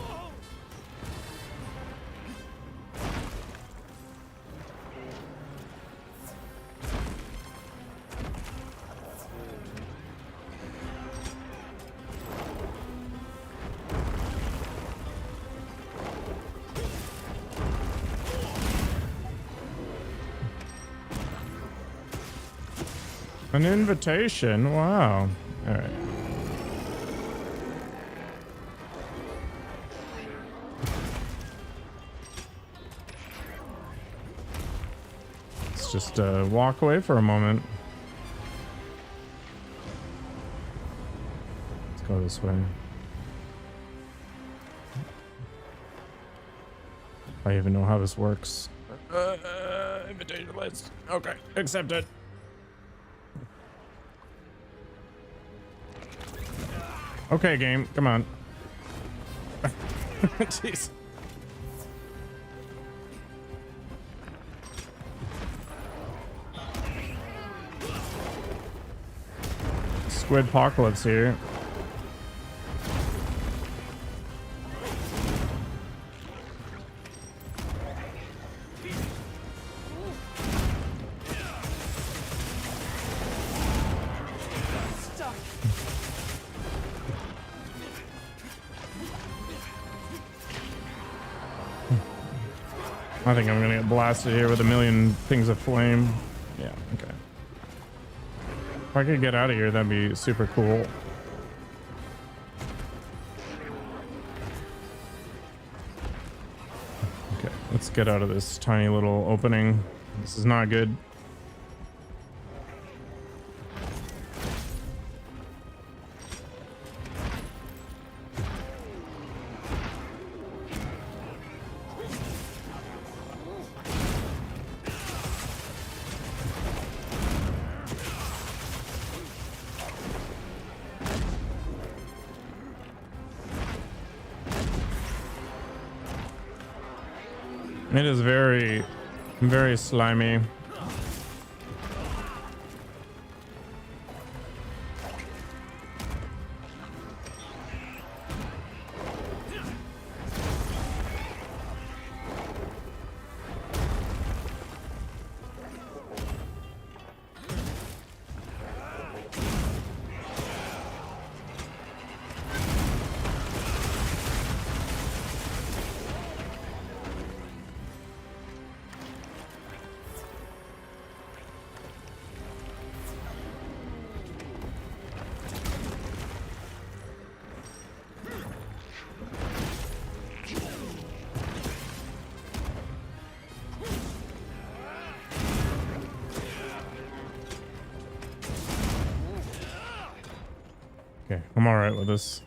An invitation. Wow. All right. Let's just walk away for a moment. Let's go this way. I even know how this works. Invitation list. Okay, accept it. Okay, game, come on. Jeez. Squid apocalypse here. I think I'm gonna get blasted here with a million things of flame. Yeah, okay. If I could get out of here, that'd be super cool. Okay, let's get out of this tiny little opening. This is not good. It is very, very slimy. Okay, I'm alright with this.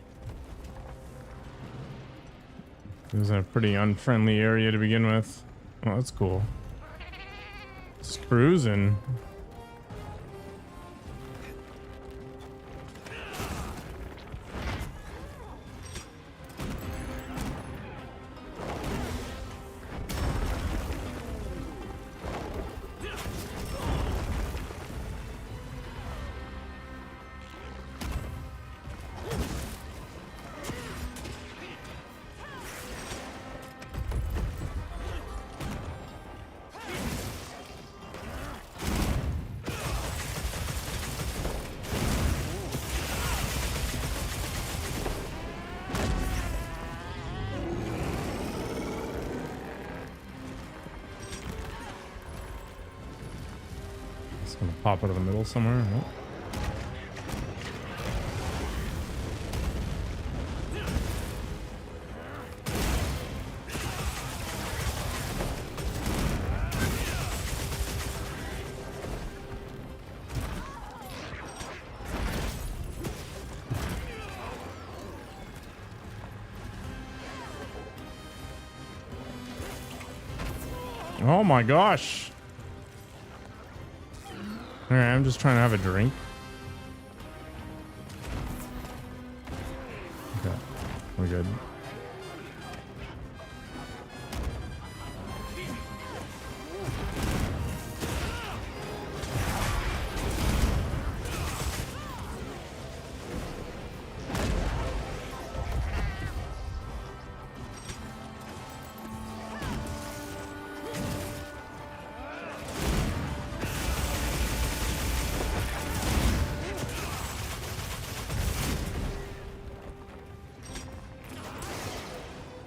This is a pretty unfriendly area to begin with. Oh, that's cool. Just cruising. Gonna pop out of the middle somewhere. Nope. Oh my gosh. Alright, I'm just trying to have a drink. Okay, we're good.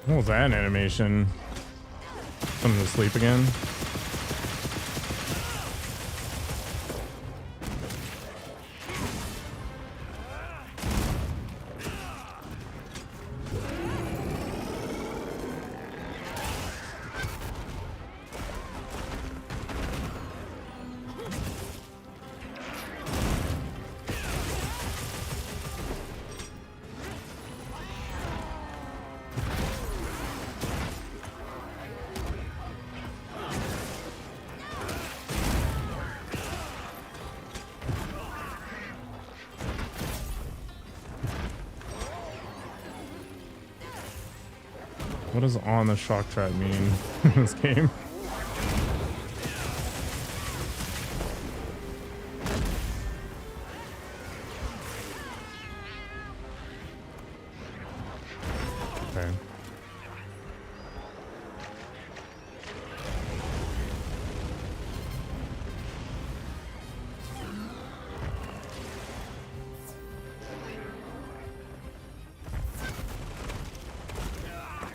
What was that animation? Something to sleep again? What does on the shock trap mean in this game? Okay.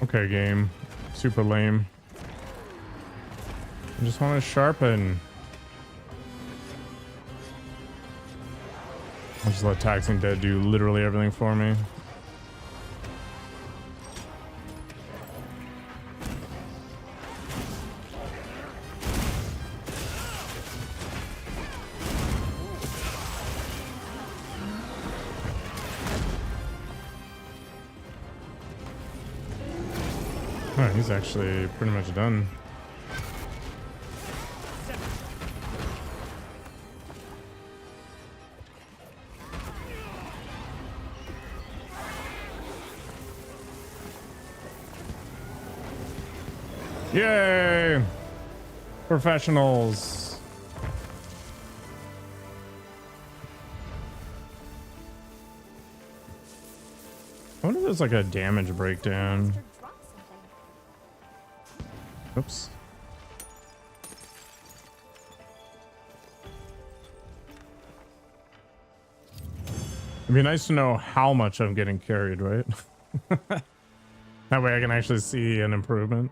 Okay, game. Super lame. I just want to sharpen. I'll just let Taxing Dead do literally everything for me. Oh, he's actually pretty much done. Yay! Professionals. I wonder if there's like a damage breakdown. Oops. It'd be nice to know how much I'm getting carried, right? That way I can actually see an improvement.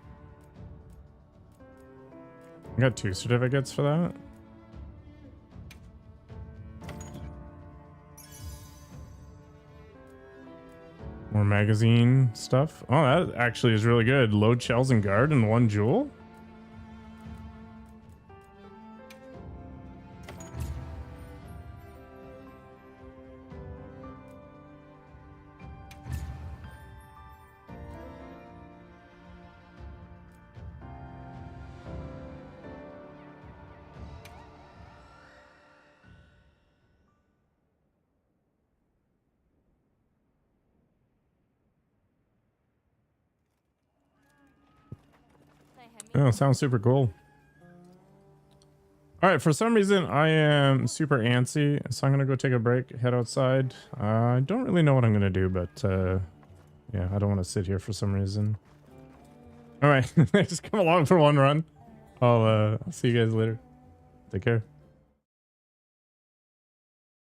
I got 2 certificates for that. More magazine stuff. Oh, that actually is really good. Load shells and guard in 1 jewel. Oh, sounds super cool. All right, for some reason I am super antsy, so I'm gonna go take a break, head outside. I don't really know what I'm gonna do, but yeah, I don't want to sit here for some reason. All right, just come along for one run. I'll see you guys later. Take care.